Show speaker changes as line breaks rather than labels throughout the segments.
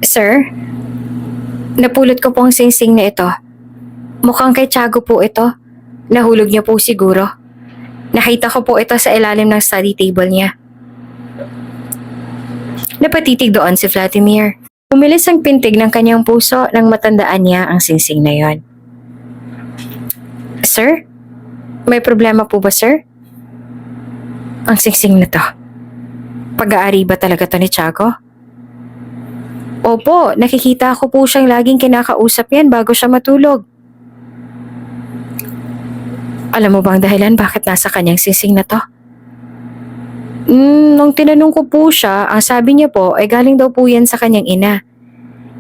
Sir, napulot ko po ang singsing na ito. Mukhang kay Tiago po ito. Nahulog niya po siguro. Nakita ko po ito sa ilalim ng study table niya. Napatitig doon si Vladimir. Umilis ang pintig ng kanyang puso nang matandaan niya ang singsing na yon. Sir? May problema po ba, sir? Ang singsing na to. Pag-aari ba talaga to ni Tiago? Opo, nakikita ko po siyang laging kinakausap yan bago siya matulog. Alam mo bang dahilan bakit nasa kanyang singsing na to? Nung tinanong ko po siya, ang sabi niya po ay galing daw po yan sa kanyang ina.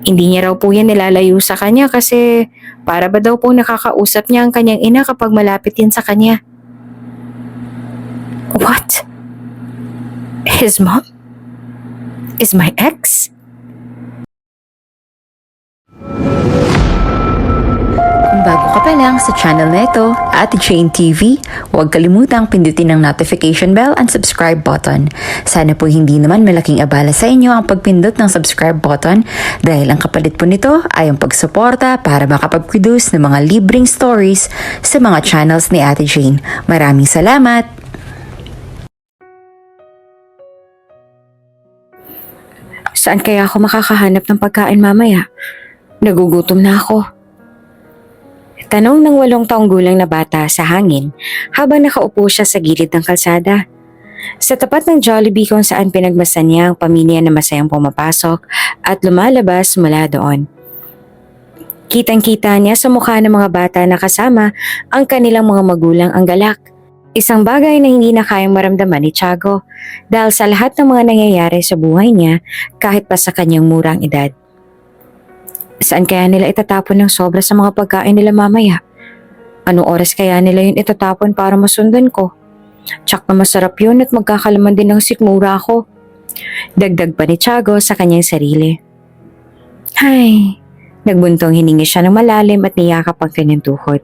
Hindi niya raw po yan nilalayo sa kanya kasi para ba daw po nakakausap niya ang kanyang ina kapag malapit yan sa kanya. What? His mom? Is my ex?
Kung bago ka pa lang sa channel na ito, Ate Jane TV, huwag kalimutang pindutin ang notification bell and subscribe button. Sana po hindi naman malaking abala sa inyo ang pagpindot ng subscribe button dahil ang kapalit po nito ay ang pagsuporta para makapag-produce ng mga libreng stories sa mga channels ni Ate Jane. Maraming salamat!
Saan kaya ako makakahanap ng pagkain mamaya? Nagugutom na ako. Tanong ng 8 taong gulang na bata sa hangin habang nakaupo siya sa gilid ng kalsada. Sa tapat ng Jollibee kung saan pinagmasdan niya ang pamilya na masayang pumapasok at lumalabas mula doon. Kitang-kita niya sa mukha ng mga bata na kasama ang kanilang mga magulang ang galak. Isang bagay na hindi na kayang maramdaman ni Tiago dahil sa lahat ng mga nangyayari sa buhay niya kahit pa sa kanyang murang edad. Saan kaya nila itatapon ng sobra sa mga pagkain nila mamaya? Anong oras kaya nila yun itatapon para masundan ko? Tsak na masarap yun at magkakalaman din ng sikmura ko. Dagdag pa ni Tiago sa kanyang sarili. Hay, nagbuntong hiningi siya ng malalim at niyakap ang kanyang tuhod.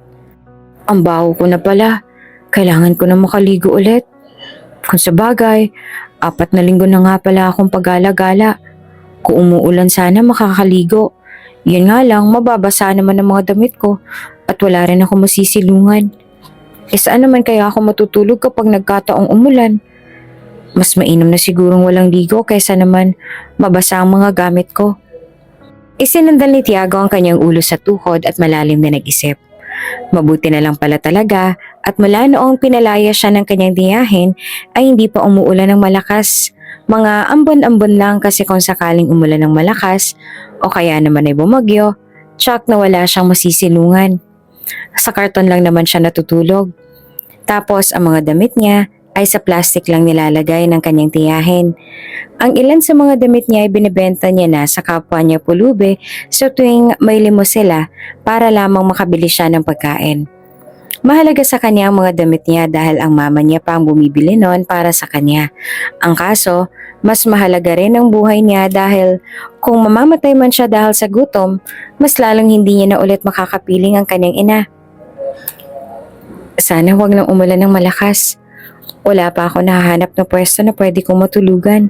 Ang baho ko na pala. Kailangan ko na makaligo ulit. Kung sa bagay, 4 na linggo na nga pala akong pagala-gala. Kung umuulan sana makakaligo. Yan nga lang, mababasa naman ang mga damit ko at wala rin ako masisilungan. Saan naman kaya ako matutulog kapag nagkataong umulan? Mas mainam na sigurong walang ligo kaysa naman mabasa ang mga gamit ko. Isinandal ni Tiago ang kanyang ulo sa tuhod at malalim na nag-isip. Mabuti na lang pala talaga at mula noong pinalaya siya ng kanyang tiyahin ay hindi pa umuulan ng malakas. Mga ambon-ambon lang kasi kung sakaling umulan ng malakas o kaya naman ay bumagyo, tsak na wala siyang masisilungan. Sa karton lang naman siya natutulog. Tapos ang mga damit niya ay sa plastic lang nilalagay ng kanyang tiyahin. Ang ilan sa mga damit niya ay binibenta niya na sa kapwa niya pulube sa tuwing may limo sila para lamang makabili siya ng pagkain. Mahalaga sa kanya ang mga damit niya dahil ang mama niya pa ang bumibili noon para sa kanya. Ang kaso, mas mahalaga rin ang buhay niya dahil kung mamamatay man siya dahil sa gutom, mas lalong hindi niya na ulit makakapiling ang kanyang ina. Sana huwag nang umulan ng malakas. Wala pa ako nahahanap na pwesto na pwede kong matulugan.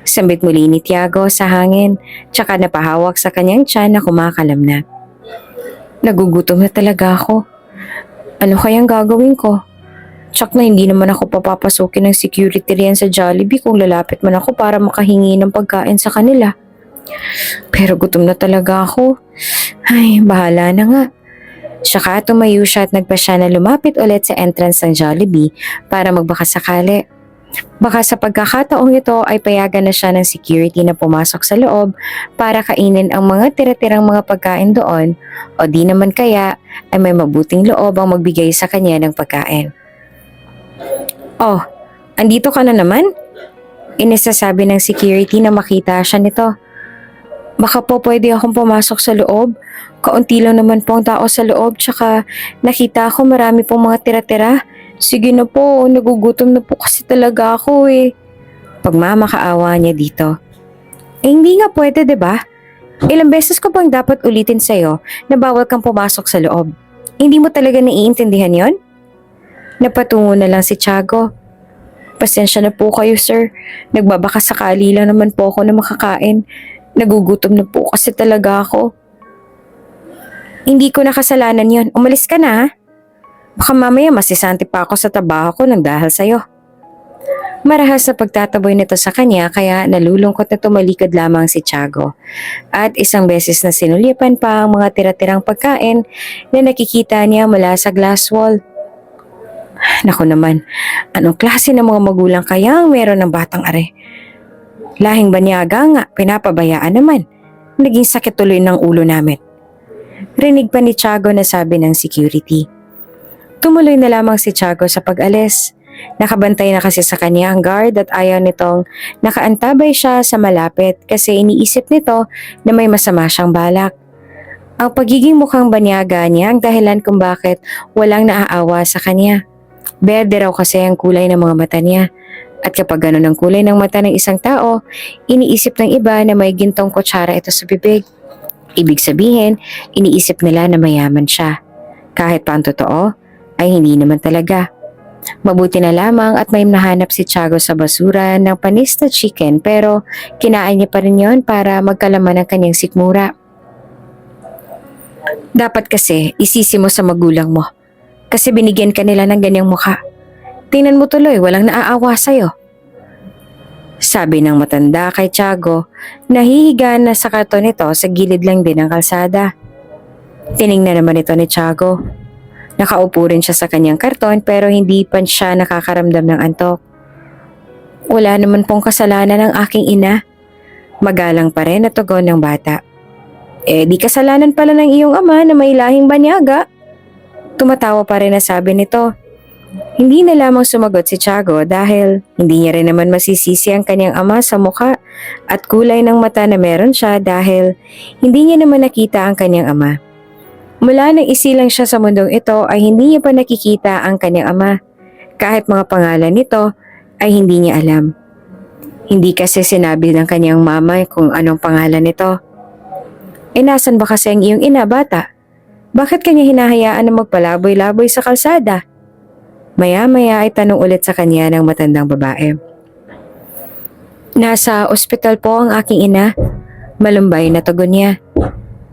Sambit muli ni Tiago sa hangin, tsaka napahawak sa kanyang tiyan na kumakalam na. Nagugutom na talaga ako. Ano kayang gagawin ko? Tsak na hindi naman ako papapasukin ng security riyan sa Jollibee kung lalapit man ako para makahingi ng pagkain sa kanila. Pero gutom na talaga ako. Ay, bahala na nga. Saka tumayo siya at nagpa siya na lumapit ulit sa entrance ng Jollibee para magbaka sakali. Baka sa pagkakataong ito ay payagan na siya ng security na pumasok sa loob para kainin ang mga tira-tirang mga pagkain doon o di naman kaya ay may mabuting loob ang magbigay sa kanya ng pagkain. Oh, andito ka na naman? Inisasabi ng security na makita siya nito. Baka po pwede akong pumasok sa loob. Kaunti lang naman po ang tao sa loob tsaka nakita ko marami pong mga tira-tira. Sige na po, nagugutom na po kasi talaga ako eh. Pagmamakaawa niya dito. Hindi nga pwede, 'di ba? Ilang beses ko bang dapat ulitin sa'yo na bawal kang pumasok sa loob? Hindi mo talaga naiintindihan yon? Napatungo na lang si Tiago. Pasensya na po kayo, sir. Nagbabaka sakali lang naman po ako na makakain. Nagugutom na po kasi talaga ako. Hindi ko nakasalanan yon. Umalis ka na ha? Baka mamaya masisanti pa ako sa trabaho ko nang dahil sa'yo. Marahas na pagtataboy nito sa kanya kaya nalulungkot na tumalikod lamang si Tiago. At isang beses na sinulyapan pa ang mga tira-tirang pagkain na nakikita niya mula sa glass wall. Naku naman, anong klase ng mga magulang kaya ang meron ng batang are? Lahing banyaga nga, pinapabayaan naman. Naging sakit tuloy ng ulo namin. Rinig pa ni Tiago na sabi ng security. Tumuloy na lamang si Tiago sa pag-alis. Nakabantay na kasi sa kanya ang guard at ayaw nitong nakaantabay siya sa malapit kasi iniisip nito na may masama siyang balak. Ang pagiging mukhang banyaga niya ang dahilan kung bakit walang naaawa sa kanya. Berde raw kasi ang kulay ng mga mata niya. At kapag gano'n ang kulay ng mata ng isang tao, iniisip ng iba na may gintong kutsara ito sa bibig. Ibig sabihin, iniisip nila na mayaman siya. Kahit pa ang totoo, ay hindi naman talaga. Mabuti na lamang at may nahanap si Tiago sa basura ng panis na chicken pero kinain niya pa rin yon para magkalaman ng kanyang sikmura. Dapat kasi isisi mo sa magulang mo kasi binigyan ka nila ng ganyang mukha. Tingnan mo tuloy, walang naaawa sa'yo. Sabi ng matanda kay Tiago, nahihiga na sa karton nito sa gilid lang din ng kalsada. Tiningnan naman ito ni Tiago. Nakaupo rin siya sa kanyang karton pero hindi pa siya nakakaramdam ng antok. Wala naman pong kasalanan ng aking ina. Magalang pa rin na tugon ng bata. Di kasalanan pala ng iyong ama na may lahing banyaga. Tumatawa pa rin na sabi nito. Hindi na lamang sumagot si Tiago dahil hindi niya rin naman masisisi ang kanyang ama sa mukha at kulay ng mata na meron siya dahil hindi niya naman nakita ang kanyang ama. Mula nang isilang siya sa mundong ito ay hindi niya pa nakikita ang kanyang ama. Kahit mga pangalan nito ay hindi niya alam. Hindi kasi sinabi ng kanyang mama kung anong pangalan nito. Nasan ba kasi ang iyong ina, bata? Bakit kanya hinahayaan na magpalaboy-laboy sa kalsada? Maya-maya ay tanong ulit sa kanya ng matandang babae. Nasa ospital po ang aking ina. Malumbay na tugon niya.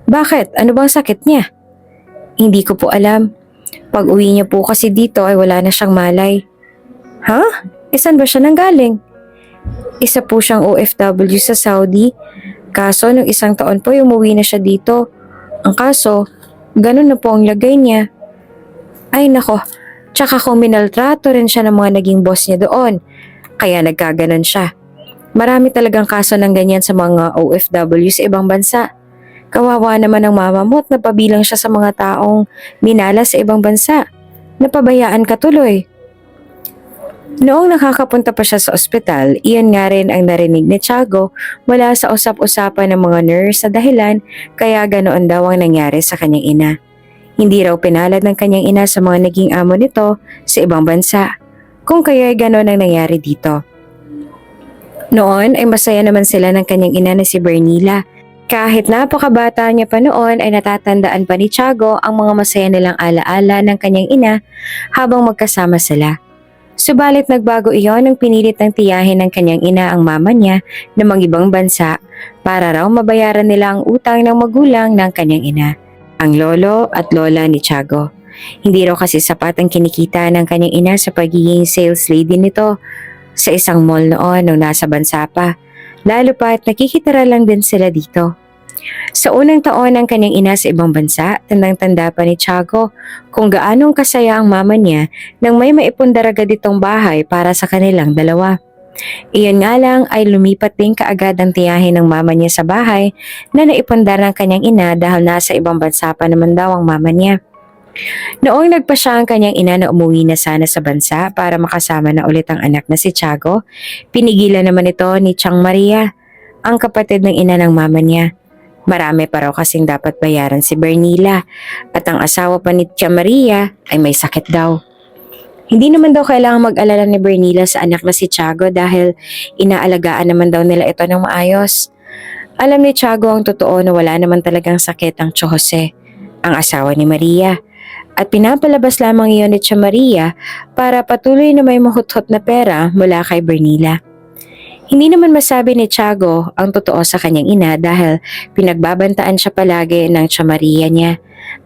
Bakit? Ano bang sakit niya? Hindi ko po alam. Pag uwi niya po kasi dito ay wala na siyang malay. Ha? Saan ba siya nanggaling? Isa po siyang OFW sa Saudi. Kaso nung isang taon po umuwi na siya dito. Ang kaso, ganun na po ang lagay niya. Ay nako, tsaka kung minaltrato rin siya ng mga naging boss niya doon. Kaya nagkaganon siya. Marami talagang kaso ng ganyan sa mga OFW sa ibang bansa. Kawawa naman ang mama mo at napabilang siya sa mga taong minala sa ibang bansa. Napabayaan ka tuloy. Noong nakakapunta pa siya sa ospital, iyon nga rin ang narinig ni Tiago mula sa usap-usapan ng mga nurse sa dahilan kaya ganoon daw ang nangyari sa kanyang ina. Hindi raw pinalad ng kanyang ina sa mga naging amo nito sa ibang bansa, kung kaya ganoon ang nangyari dito. Noon ay masaya naman sila ng kanyang ina na si Bernila. Kahit napakabata niya pa noon ay natatandaan pa ni Tiago ang mga masaya nilang alaala ng kanyang ina habang magkasama sila. Subalit nagbago iyon nang pinilit ng tiyahin ng kanyang ina ang mama niya na mangibang bansa para raw mabayaran nila ang utang ng magulang ng kanyang ina, ang lolo at lola ni Tiago. Hindi raw kasi sapat ang kinikita ng kanyang ina sa pagiging sales lady nito sa isang mall noon nung nasa bansa pa. Lalo pa at nakikitira lang din sila dito. Sa unang taon ng kanyang ina sa ibang bansa, tandang-tanda pa ni Tiago kung gaanong kasaya ang mama niya nang may maipundar agad itong bahay para sa kanilang dalawa. Iyon nga lang ay lumipat din kaagad ang tiyahin ng mama niya sa bahay na naipundar ng kanyang ina dahil nasa ibang bansa pa naman daw ang mama niya. Noong nagpa siya ang kanyang ina na umuwi na sana sa bansa para makasama na ulit ang anak na si Tiago, pinigilan naman ito ni Tiang Maria, ang kapatid ng ina ng mama niya. Marami pa raw kasing dapat bayaran si Bernila at ang asawa pa ni Tiang Maria ay may sakit daw. Hindi naman daw kailangan mag-alala ni Bernila sa anak na si Tiago dahil inaalagaan naman daw nila ito ng maayos. Alam ni Tiago ang totoo na wala naman talagang sakit ang Tio Jose, ang asawa ni Maria. At pinapalabas lamang iyon ni Tia Maria para patuloy na may mahuthot na pera mula kay Bernila. Hindi naman masabi ni Tiago ang totoo sa kanyang ina dahil pinagbabantaan siya palagi ng Tia Maria niya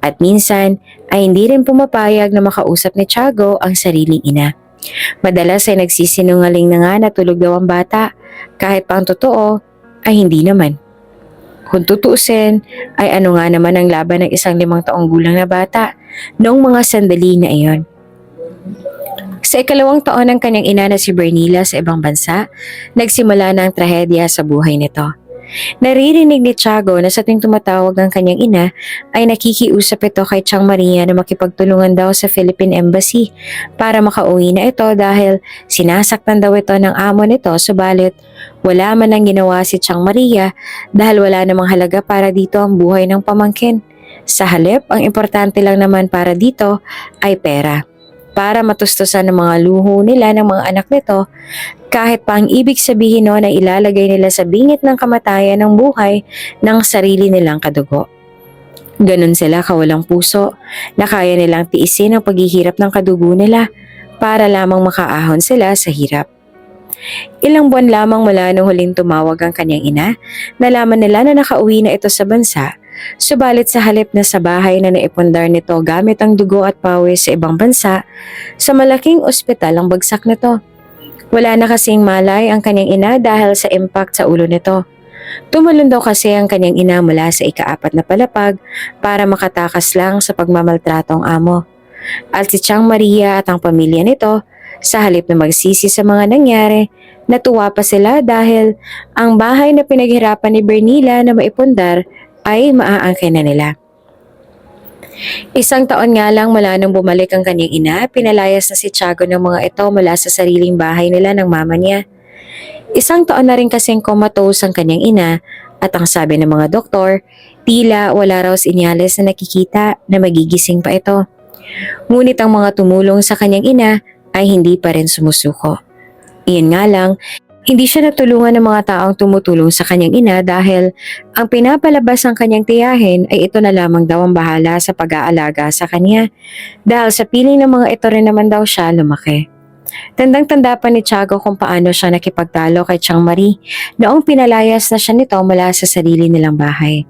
at minsan ay hindi rin pumapayag na makausap ni Tiago ang sariling ina. Madalas ay nagsisinungaling na nga na tulog daw ang bata kahit pa ang totoo ay hindi naman. Kung tutuusin ay ano nga naman ang laban ng isang 5 taong gulang na bata noong mga sandali na iyon. Sa ikalawang taon ng kanyang ina na si Bernila sa ibang bansa, nagsimula na ang trahedya sa buhay nito. Naririnig ni Tiago na sa tuwing tumatawag ang kanyang ina ay nakikiusap ito kay Tiang Maria na makipagtulungan daw sa Philippine Embassy para makauwi na ito dahil sinasaktan daw ito ng amo nito subalit wala man lang ginawa si Tiang Maria dahil wala namang halaga para dito ang buhay ng pamangkin. Sa halip, ang importante lang naman para dito ay pera. Para matustusan ng mga luho nila ng mga anak nito, kahit pa ang ibig sabihin noon ay ilalagay nila sa bingit ng kamatayan ng buhay ng sarili nilang kadugo. Ganon sila kawalang puso na kaya nilang tiisin ang paghihirap ng kadugo nila para lamang makaahon sila sa hirap. Ilang buwan lamang mula nung huling tumawag ang kanyang ina, nalaman nila na nakauwi na ito sa bansa. Subalit sa halip na sa bahay na naipundar nito gamit ang dugo at pawis sa ibang bansa, sa malaking ospital ang bagsak nito. Wala na kasing malay ang kanyang ina dahil sa impact sa ulo nito. Tumalon daw kasi ang kanyang ina mula sa ika-4 na palapag para makatakas lang sa pagmamaltratong amo. At si Tiang Maria at ang pamilya nito, sa halip na magsisi sa mga nangyari, natuwa pa sila dahil ang bahay na pinaghirapan ni Bernila na maipundar ay maaangkin na nila. Isang taon nga lang mula nang bumalik ang kanyang ina, pinalayas na si Tiago ng mga ito mula sa sariling bahay nila ng mama niya. Isang taon na rin kasing comatose ang kanyang ina at ang sabi ng mga doktor, tila wala raw senyales na nakikita na magigising pa ito. Ngunit ang mga tumulong sa kanyang ina ay hindi pa rin sumusuko. Iyon nga lang, hindi siya natulungan ng mga taong tumutulong sa kanyang ina dahil ang pinapalabas ng kanyang tiyahin ay ito na lamang daw ang bahala sa pag-aalaga sa kanya dahil sa piling ng mga ito rin naman daw siya lumaki. Tandang-tanda pa ni Tiago kung paano siya nakipagtalo kay Tiang Marie noong pinalayas na siya nito mula sa sarili nilang bahay.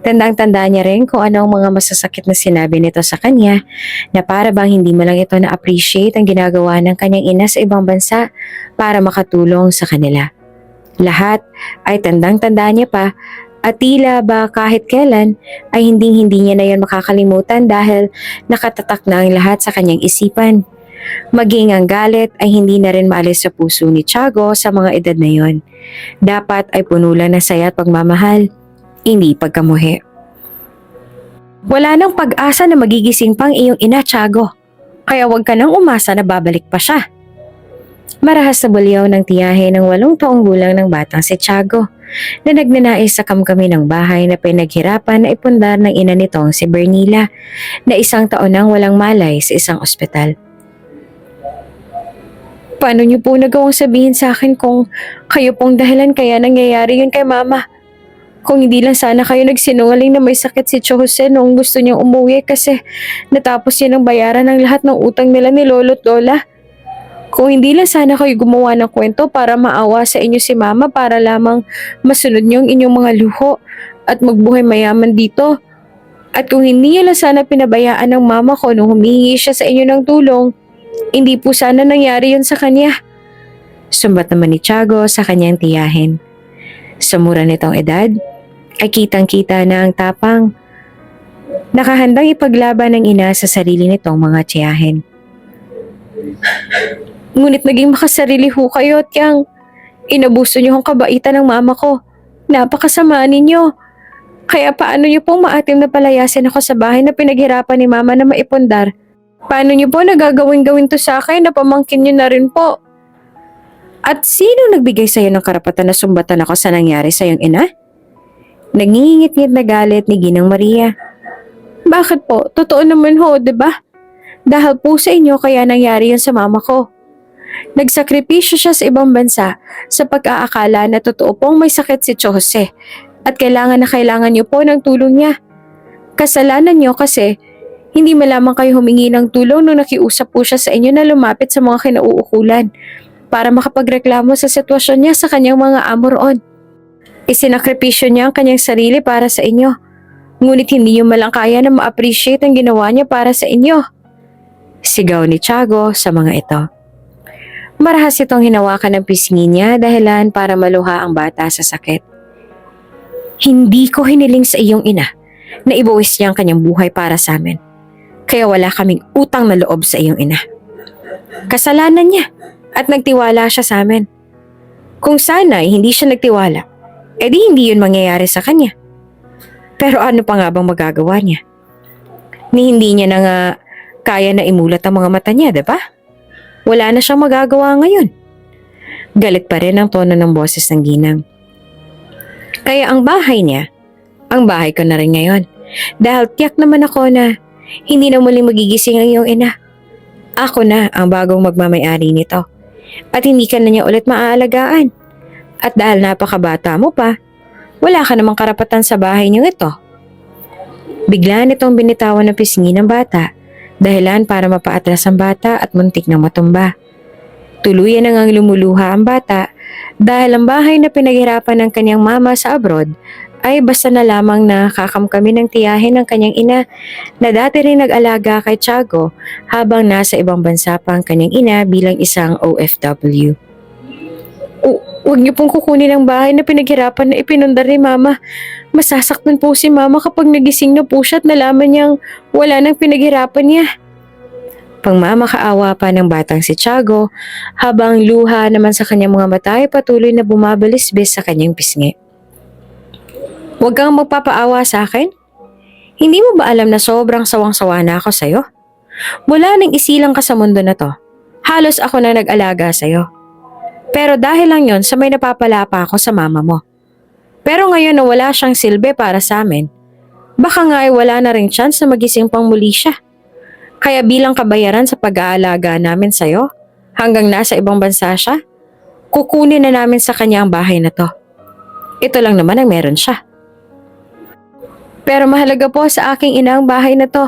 Tandang-tanda niya rin kung ano ang mga masasakit na sinabi nito sa kanya na para bang hindi mo lang ito na-appreciate ang ginagawa ng kanyang ina sa ibang bansa para makatulong sa kanila. Lahat ay tandang-tanda niya pa at tila ba kahit kailan ay hindi niya na yan makakalimutan dahil nakatatak na ang lahat sa kanyang isipan. Maging ang galit ay hindi na rin maalis sa puso ni Tiago sa mga edad na yon. Dapat ay puno lang ng saya at pagmamahal, hindi pagkamuhi. Wala nang pag-asa na magigising pang iyong ina, Tiago. Kaya huwag ka nang umasa na babalik pa siya. Marahas na bulyaw ng tiyahe ng 8 taong gulang ng batang si Tiago na nagnanais sa kamkami ng bahay na pinaghirapan na ipundar ng ina nitong si Bernila na 1 taon nang walang malay sa isang ospital. Paano niyo po nagawang sabihin sa akin kung kayo pong dahilan kaya nangyayari yun kay mama? Kung hindi lang sana kayo nagsinungaling na may sakit si Tio Jose noong gusto niyang umuwi kasi natapos niya ng bayaran ng lahat ng utang nila ni Lolo at Lola. Kung hindi lang sana kayo gumawa ng kwento para maawa sa inyo si mama para lamang masunod niyo ang inyong mga luho at magbuhay mayaman dito. At kung hindi niyo lang sana pinabayaan ng mama ko nung humihingi siya sa inyo ng tulong, hindi po sana nangyari yun sa kanya. Sumbat naman ni Tiago sa kanyang tiyahin. Sa mura nitong edad, ay kitang-kita na ang tapang. Nakahandang ipaglaban ng ina sa sarili nitong mga tiyahin. Ngunit naging makasarili ho kayo, Tiang. Inabuso niyo ang kabaitan ng mama ko. Napakasama ninyo. Kaya paano niyo pong maatim na palayasin ako sa bahay na pinaghirapan ni mama na maipundar? Paano niyo po nagagawin-gawin to sa akin na pamangkin niyo na rin po? At sino nagbigay sa'yo ng karapatan na sumbatan ako sa nangyari sa iyong ina? Nangingit-ngit na galit ni Ginang Maria. Bakit po? Totoo naman ho, diba? Dahil po sa inyo kaya nangyari yun sa mama ko. Nagsakripisyo siya sa ibang bansa sa pag-aakala na totoo pong may sakit si Tio Jose at kailangan niyo po ng tulong niya. Kasalanan niyo kasi hindi malamang kayo humingi ng tulong nung nakiusap po siya sa inyo na lumapit sa mga kinauukulan. para makapagreklamo sa sitwasyon niya sa kanyang mga amo roon. Isinakripisyo niya ang kanyang sarili para sa inyo. Ngunit hindi niyo malang kaya na ma-appreciate ang ginawa niya para sa inyo. Sigaw ni Tiago sa mga ito. Marahas itong hinawakan ng pisngi niya dahilan para maluha ang bata sa sakit. Hindi ko hiniling sa iyong ina na ibuwis niya ang kanyang buhay para sa amin. Kaya wala kaming utang na loob sa iyong ina. Kasalanan niya at nagtiwala siya sa amin. Kung sana'y hindi siya nagtiwala, edi hindi yun mangyayari sa kanya. Pero ano pa nga bang magagawa niya? Ni hindi niya na nga kaya na imulat ang mga mata niya, diba? Wala na siyang magagawa ngayon. Galit pa rin ang tono ng boses ng ginang. Kaya ang bahay niya, ang bahay ko na rin ngayon. Dahil tiyak naman ako na hindi na muling magigising ang iyong ina. Ako na ang bagong magmamayari nito. At hindi ka na niya ulit maaalagaan. At dahil napakabata mo pa, wala ka namang karapatan sa bahay niyong ito. Bigla nitong binitawan ng pisngi ng bata, dahilan para mapaatras ang bata at muntik na matumba. Tuluyan na ngang lumuluha ang bata dahil ang bahay na pinaghirapan ng kanyang mama sa abroad ay basta na lamang na kakamkami ng tiyahin ng kanyang ina na dati rin nag-alaga kay Tiago habang nasa ibang bansa pa ang kanyang ina bilang isang OFW. Huwag niyo pong kukunin ang bahay na pinaghirapan na ipinundar ni Mama. Masasaktan po si Mama kapag nagising na po siya at nalaman niyang wala nang pinaghirapan niya. Pangmamakaawa pa ng batang si Tiago habang luha naman sa kanyang mga mata ay patuloy na bumabalisbis sa kanyang pisngi. Huwag kang magpapaawa sa akin. Hindi mo ba alam na sobrang sawang-sawa na ako sa'yo? Mula nang isilang ka sa mundo na to, halos ako na nag-alaga sa'yo. Pero dahil lang yon sa may napapala pa ako sa mama mo. Pero ngayon na wala siyang silbi para sa amin, baka nga ay wala na ring chance na magising pang muli siya. Kaya bilang kabayaran sa pag-aalaga namin sa'yo, hanggang nasa ibang bansa siya, kukunin na namin sa kanya ang bahay na to. Ito lang naman ang meron siya. Pero mahalaga po sa aking ina ang bahay na to.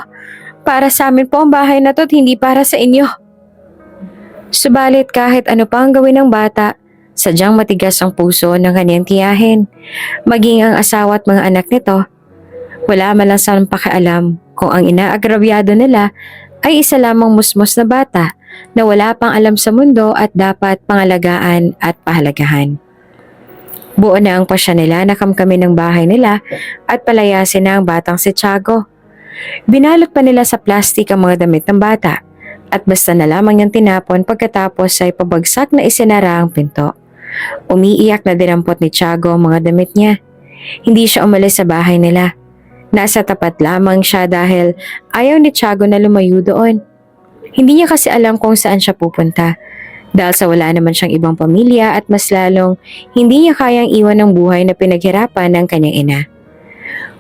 Para sa amin po ang bahay na to at hindi para sa inyo. Subalit kahit ano pa ang gawin ng bata, sadyang matigas ang puso ng kanyang tiyahin. Maging ang asawa at mga anak nito, wala man lang silang pakialam kung ang inaagrabyado nila ay isa lamang musmos na bata na wala pang alam sa mundo at dapat pangalagaan at pahalagahan. Buo na ang pasya nila na kamkami ng bahay nila at palayasin na ang batang si Tiago. Binalot pa nila sa plastik ang mga damit ng bata. At basta na lamang niyang tinapon pagkatapos ay pabagsak na isinara ang pinto. Umiiyak na dinampot ni Tiago ang mga damit niya. Hindi siya umalis sa bahay nila. Nasa tapat lamang siya dahil ayaw ni Tiago na lumayo doon. Hindi niya kasi alam kung saan siya pupunta. Dahil sa wala naman siyang ibang pamilya at mas lalong hindi niya kayang iwan ang buhay na pinaghirapan ng kanyang ina.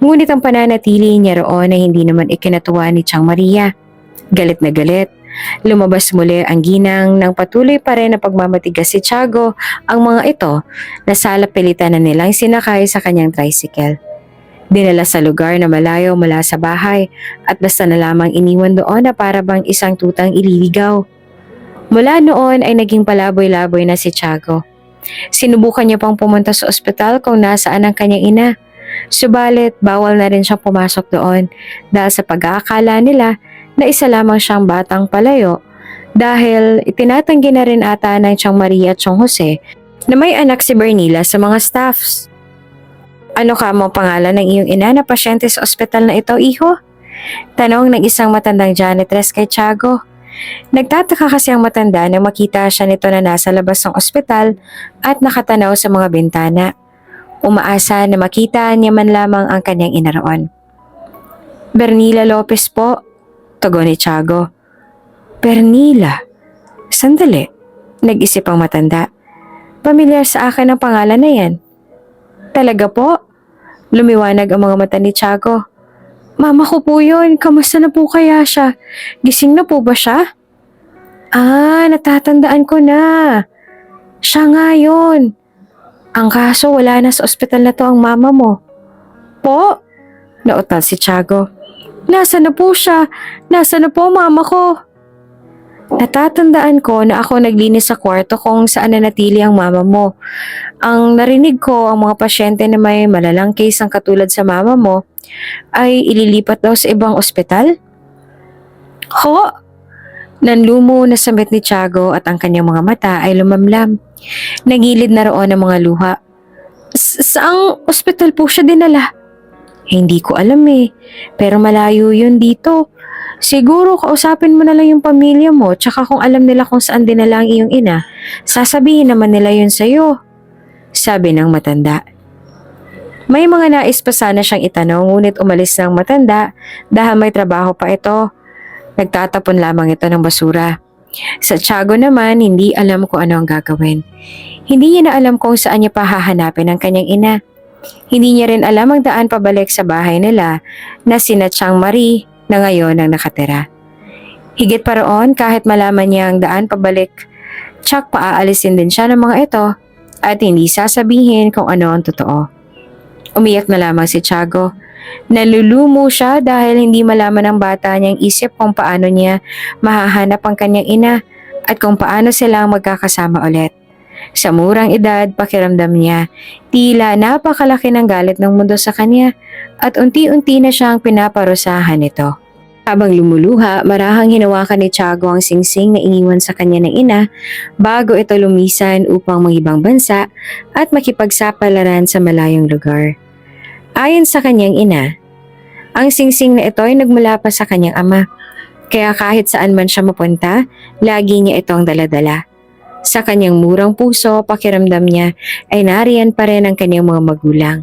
Ngunit ang pananatili niya roon ay hindi naman ikinatuwa ni Tiang Maria. Galit na galit. Lumabas muli ang ginang nang patuloy pa rin na pagmamatigas si Tiago ang mga ito na salapilitan na nilang sinakay sa kanyang tricycle. Dinala sa lugar na malayo mula sa bahay at basta na lamang iniwan doon na para bang isang tutang ililigaw. Mula noon ay naging palaboy-laboy na si Tiago. Sinubukan niya pang pumunta sa ospital kung nasaan ang kanyang ina. Subalit bawal na rin siyang pumasok doon dahil sa pag-aakala nila na isa lamang siyang batang palayo dahil itinatanggi na rin ata ng Tiang Maria at Tiang Jose na may anak si Bernila sa mga staffs. Ano ka mo pangalan ng iyong ina na pasyente sa ospital na ito, iho? Tanong ng isang matandang janitress kay Tiago. Nagtataka kasi ang matanda nang makita siya nito na nasa labas ng ospital at nakatanaw sa mga bintana. Umaasa na makita niya man lamang ang kanyang ina roon. Bernila Lopez po, tugon ni Tiago. Bernila? Sandali, nag-isip ang matanda. Pamilyar sa akin ang pangalan na yan. Talaga po? Lumiwanag ang mga mata ni Tiago. Mama ko po yun, kamusta na po kaya siya? Gising na po ba siya? Natatandaan ko na. Siya nga yun. Ang kaso wala na sa ospital na to ang mama mo. Po? Nautal si Tiago. Nasaan na po siya? Nasaan na po mama ko? Natatandaan ko na ako naglinis sa kwarto kung saan nanatili ang mama mo. Ang narinig ko, ang mga pasyente na may malalang case ang katulad sa mama mo ay ililipat daw sa ibang ospital? Ho? Nanlumo na samit ni Tiago at ang kanyang mga mata ay lumamlam. Nagilid na roon ang mga luha. Saang ospital po siya dinala? Hindi ko alam eh, pero malayo yun dito. Siguro kausapin mo na lang yung pamilya mo tsaka kung alam nila kung saan dinala ang iyong ina, sasabihin naman nila yun sa'yo, sabi ng matanda. May mga nais pa sana siyang itanong ngunit umalis ng matanda dahil may trabaho pa ito. Nagtatapon lamang ito ng basura. Sa Tiago naman, hindi alam kung ano ang gagawin. Hindi niya na alam kung saan niya pa hahanapin ang kanyang ina. Hindi niya rin alam ang daan pabalik sa bahay nila na sina Chang Marie na ngayon ang nakatira. Higit pa roon, kahit malaman niya ang daan pabalik, tsak paaalisin din siya ng mga ito at hindi sasabihin kung ano ang totoo. Umiyak na lamang si Tiago. Nalulumo siya dahil hindi malaman ng bata niyang isip kung paano niya mahahanap ang kanyang ina at kung paano silang magkakasama ulit. Sa murang edad, pakiramdam niya, tila napakalaki ng galit ng mundo sa kanya at unti-unti na siyang pinaparusahan nito. Habang lumuluha, marahang hinawakan ni Tiago ang singsing na iniwan sa kanya ng ina bago ito lumisan upang mangibang bansa at makipagsapalaran sa malayong lugar. Ayon sa kanyang ina, ang singsing na ito ay nagmula pa sa kanyang ama, kaya kahit saan man siya mapunta, lagi niya itong daladala. Sa kanyang murang puso, pakiramdam niya ay nariyan pa rin ang kanyang mga magulang.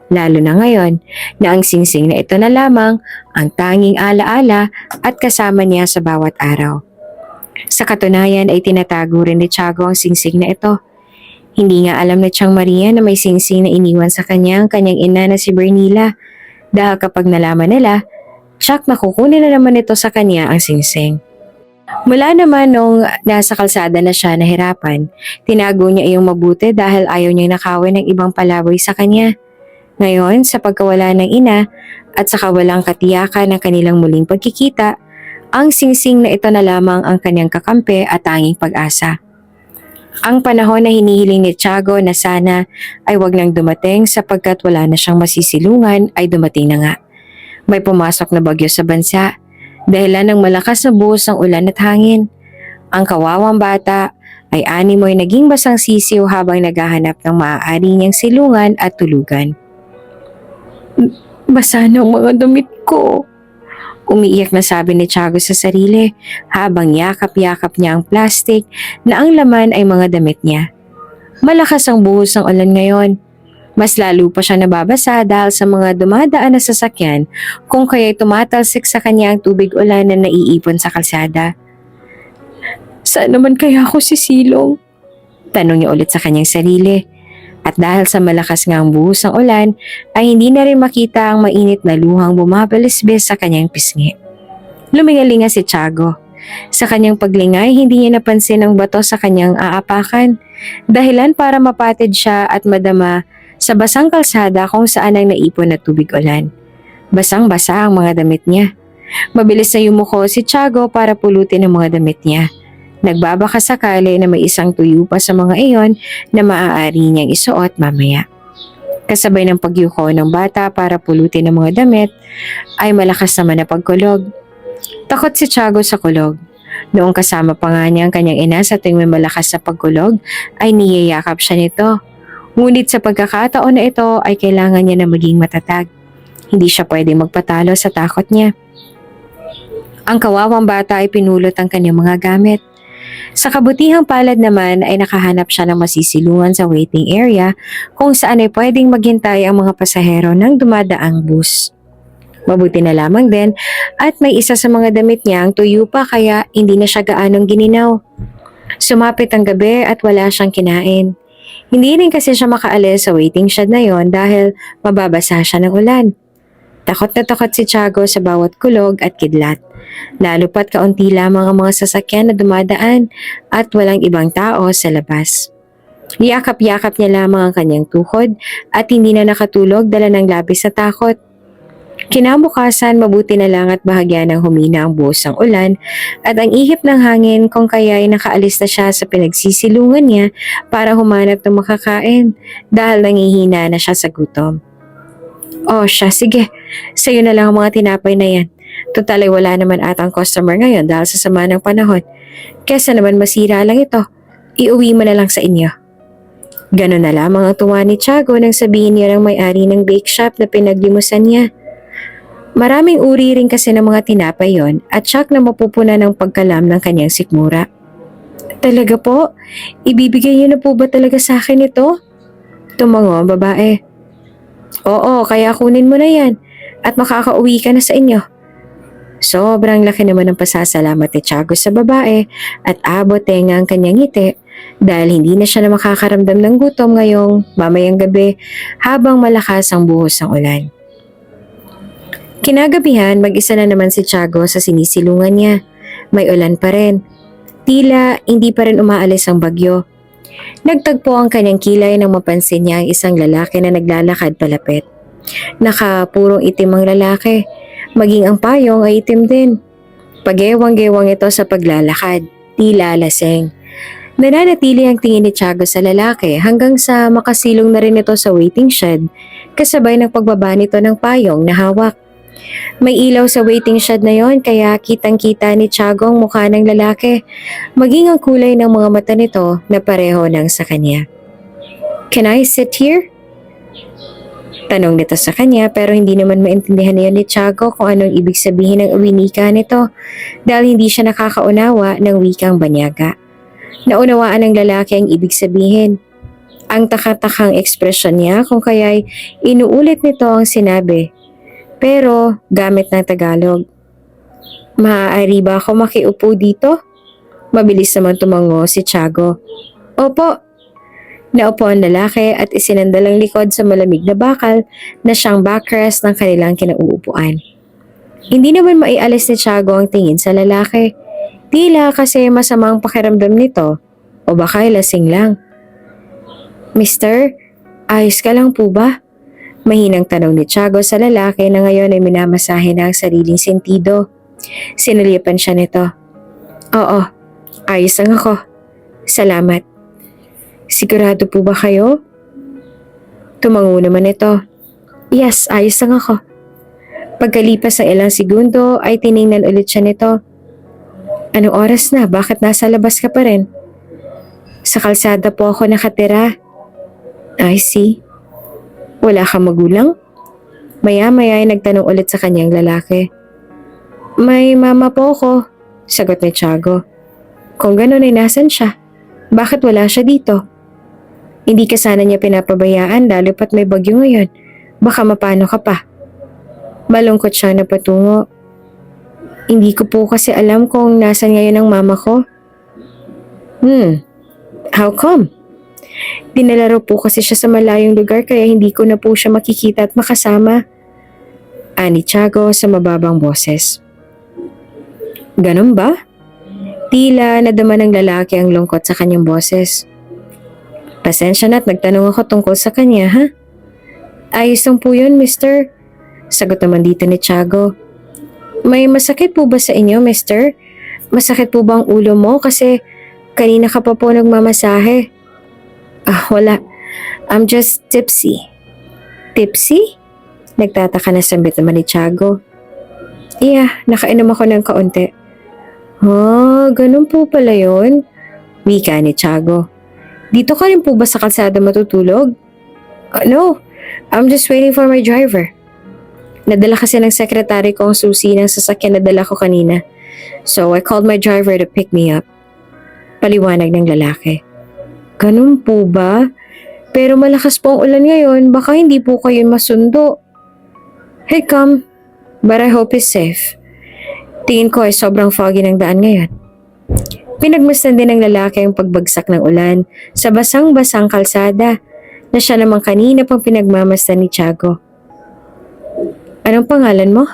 Lalo na ngayon na ang singsing na ito na lamang ang tanging alaala at kasama niya sa bawat araw. Sa katunayan ay tinatago rin ni Tiago ang singsing na ito. Hindi nga alam ni Chang Maria na may singsing na iniwan sa kanyang ina na si Bernila dahil kapag nalaman nila, tsak nakukunin na naman ito sa kanya ang singsing. Mula naman nung nasa kalsada na siya nahirapan, tinago niya iyong mabuti dahil ayaw niyang nakawin ng ibang palaboy sa kanya. Ngayon, sa pagkawala ng ina at sa kawalang katiyakan ng kanilang muling pagkikita, ang singsing na ito na lamang ang kanyang kakampi at tanging pag-asa. Ang panahon na hinihiling ni Tiago na sana ay wag nang dumating sapagkat wala na siyang masisilungan ay dumating na nga. May pumasok na bagyo sa bansa, dahilan ng malakas na buhos ng ulan at hangin. Ang kawawang bata ay animoy naging basang sisiw habang naghahanap ng maaari niyang silungan at tulugan. Basa ng mga damit ko. Umiiyak na sabi ni Tiago sa sarili habang yakap-yakap niya ang plastic na ang laman ay mga damit niya. Malakas ang buhos ng ulan ngayon. Mas lalo pa siya nababasa dahil sa mga dumadaan na sasakyan kung kaya'y tumatalsik sa kanya ang tubig ulan na naiipon sa kalsada. Saan naman kaya ako sisilong? Tanong niya ulit sa kanyang sarili. At dahil sa malakas nga ang buhos ng ulan, ay hindi na rin makita ang mainit na luhang bumabalisbis sa kanyang pisngi. Lumingalinga si Tiago. Sa kanyang paglingay, hindi niya napansin ang bato sa kanyang aapakan. Dahilan para mapatid siya at madama sa basang kalsada kung saan ang naipon na tubig ulan. Basang-basa ang mga damit niya. Mabilis na yumuko si Tiago para pulutin ang mga damit niya. Nagbabaka sakali na may isang tuyo pa sa mga iyon na maaari niyang isuot mamaya. Kasabay ng pagyuko ng bata para pulutin ang mga damit, ay malakas naman na pagkulog. Takot si Tiago sa kulog. Noong kasama pa nga niya ang kanyang ina sa tuwing may malakas na pagkulog, ay niyayakap siya nito. Ngunit sa pagkakataon na ito ay kailangan niya na maging matatag. Hindi siya pwedeng magpatalo sa takot niya. Ang kawawang bata ay pinulot ang kanyang mga gamit. Sa kabutihang palad naman ay nakahanap siya ng masisilungan sa waiting area kung saan ay pwedeng maghintay ang mga pasahero ng dumadaang bus. Mabuti na lamang din at may isa sa mga damit niya ang tuyo pa kaya hindi na siya gaanong gininaw. Sumapit ang gabi at wala siyang kinain. Hindi rin kasi siya makaalis sa waiting shed na yon dahil mababasa siya ng ulan. Takot na takot si Tiago sa bawat kulog at kidlat. Lalo pat kaunti lamang ang mga sasakyan na dumadaan at walang ibang tao sa labas. Yakap-yakap niya lamang ang kanyang tuhod at hindi na nakatulog dala ng labis na takot. Kinabukasan, mabuti na lang at bahagya ng humina ang buhos ng ulan at ang ihip ng hangin kung kaya ay nakaalis na siya sa pinagsisilungan niya para humanap ng makakain dahil nangihina na siya sa gutom. Oh siya, sige. Sa'yo na lang ang mga tinapay na yan. Total ay wala naman atang customer ngayon dahil sa sama ng panahon. Kesa naman masira lang ito. Iuwi mo na lang sa inyo. Ganon na lamang ang tuwa ni Tiago nang sabihin niya ng may-ari ng bake shop na pinaglimusan niya. Maraming uri rin kasi ng mga tinapay yon at siyak na mapupuna ng pagkalam ng kanyang sikmura. Talaga po? Ibibigay niyo na po ba talaga sa akin ito? Tumango ang babae. Oo, kaya kunin mo na yan at makakauwi ka na sa inyo. Sobrang laki naman ng pasasalamat ni Tiago sa babae at abot tenga ang kanyang ngiti dahil hindi na siya na makakaramdam ng gutom ngayong mamayang gabi habang malakas ang buhos ng ulan. Kinagabihan, mag-isa na naman si Tiago sa sinisilungan niya. May ulan pa rin. Tila hindi pa rin umaalis ang bagyo. Nagtagpo ang kanyang kilay nang mapansin niya ang isang lalaki na naglalakad palapit. Nakapurong itim ang lalaki. Maging ang payong ay itim din. Pagewang-gewang ito sa paglalakad, tila laseng. Nananatili ang tingin ni Tiago sa lalaki hanggang sa makasilong na rin ito sa waiting shed kasabay ng pagbaba nito ng payong na hawak. May ilaw sa waiting shed na yon kaya kitang-kita ni Tiago ang mukha ng lalaki, maging ang kulay ng mga mata nito na pareho ng sa kanya. Can I sit here? Tanong nito sa kanya pero hindi naman maintindihan niya ni Tiago kung anong ibig sabihin ng winika nito dahil hindi siya nakakaunawa ng wikang banyaga. Naunawaan ng lalaki ang ibig sabihin. Ang takatakang ekspresyon niya kung kaya'y inuulit nito ang sinabi pero gamit ng Tagalog. Maaari ba ako makiupo dito? Mabilis naman tumango si Tiago. Opo. Naupo ang lalaki at isinandal ang likod sa malamig na bakal na siyang backrest ng kanilang kinauupuan. Hindi naman maialis ni Tiago ang tingin sa lalaki. Tila kasi masamang pakiramdam nito o baka lasing lang. Mister, ayos ka lang po ba? Mahinang tanong ni Tiago sa lalaki na ngayon ay minamasahe na ang sariling sentido. Sinulipan siya nito. Oo, ayos lang ako. Salamat. Sigurado po ba kayo? Tumango naman ito. Yes, ayos lang ako. Pagkalipas ng ilang segundo ay tiningnan ulit siya nito. Anong oras na? Bakit nasa labas ka pa rin? Sa kalsada po ako nakatira. I see. Wala kang magulang? Maya-maya ay nagtanong ulit sa kanyang lalaki. May mama po ako, sagot ni Tiago. Kung gano'n ay nasan siya? Bakit wala siya dito? Hindi ka sana niya pinapabayaan lalo pat may bagyo ngayon. Baka mapano ka pa. Malungkot siya na patungo. Hindi ko po kasi alam kung nasan ngayon ang mama ko. How come? Dinala raw po kasi siya sa malayong lugar kaya hindi ko na po siya makikita at makasama. Ani Tiago sa mababang boses. Ganun ba? Tila nadama ng lalaki ang lungkot sa kanyang boses. Pasensya na at nagtanong ako tungkol sa kanya, ha? Ayos lang po yun, mister. Sagot naman dito ni Tiago. May masakit po ba sa inyo, mister? Masakit po ba ang ulo mo? Kasi kanina ka pa po nagmamasahe. Wala. I'm just tipsy. Tipsy? Nagtataka na sambit naman ni Tiago. Yeah, nakainom ako ng kaunti. Ganun po pala yun? Wika ni Tiago. Dito ka rin po ba sa kalsada matutulog? No, I'm just waiting for my driver. Nadala kasi ng sekretary ko ang susi ng sasakyan na dala ko kanina. So I called my driver to pick me up. Paliwanag ng lalaki. Ganun po ba? Pero malakas po ang ulan ngayon, baka hindi po kayo masundo. Hey, come. But I hope he's safe. Tingin ko ay sobrang foggy ng daan ngayon. Pinagmasdan din ng lalaki ang pagbagsak ng ulan sa basang-basang kalsada na siya namang kanina pang pinagmamasdan ni Tiago. Anong pangalan mo?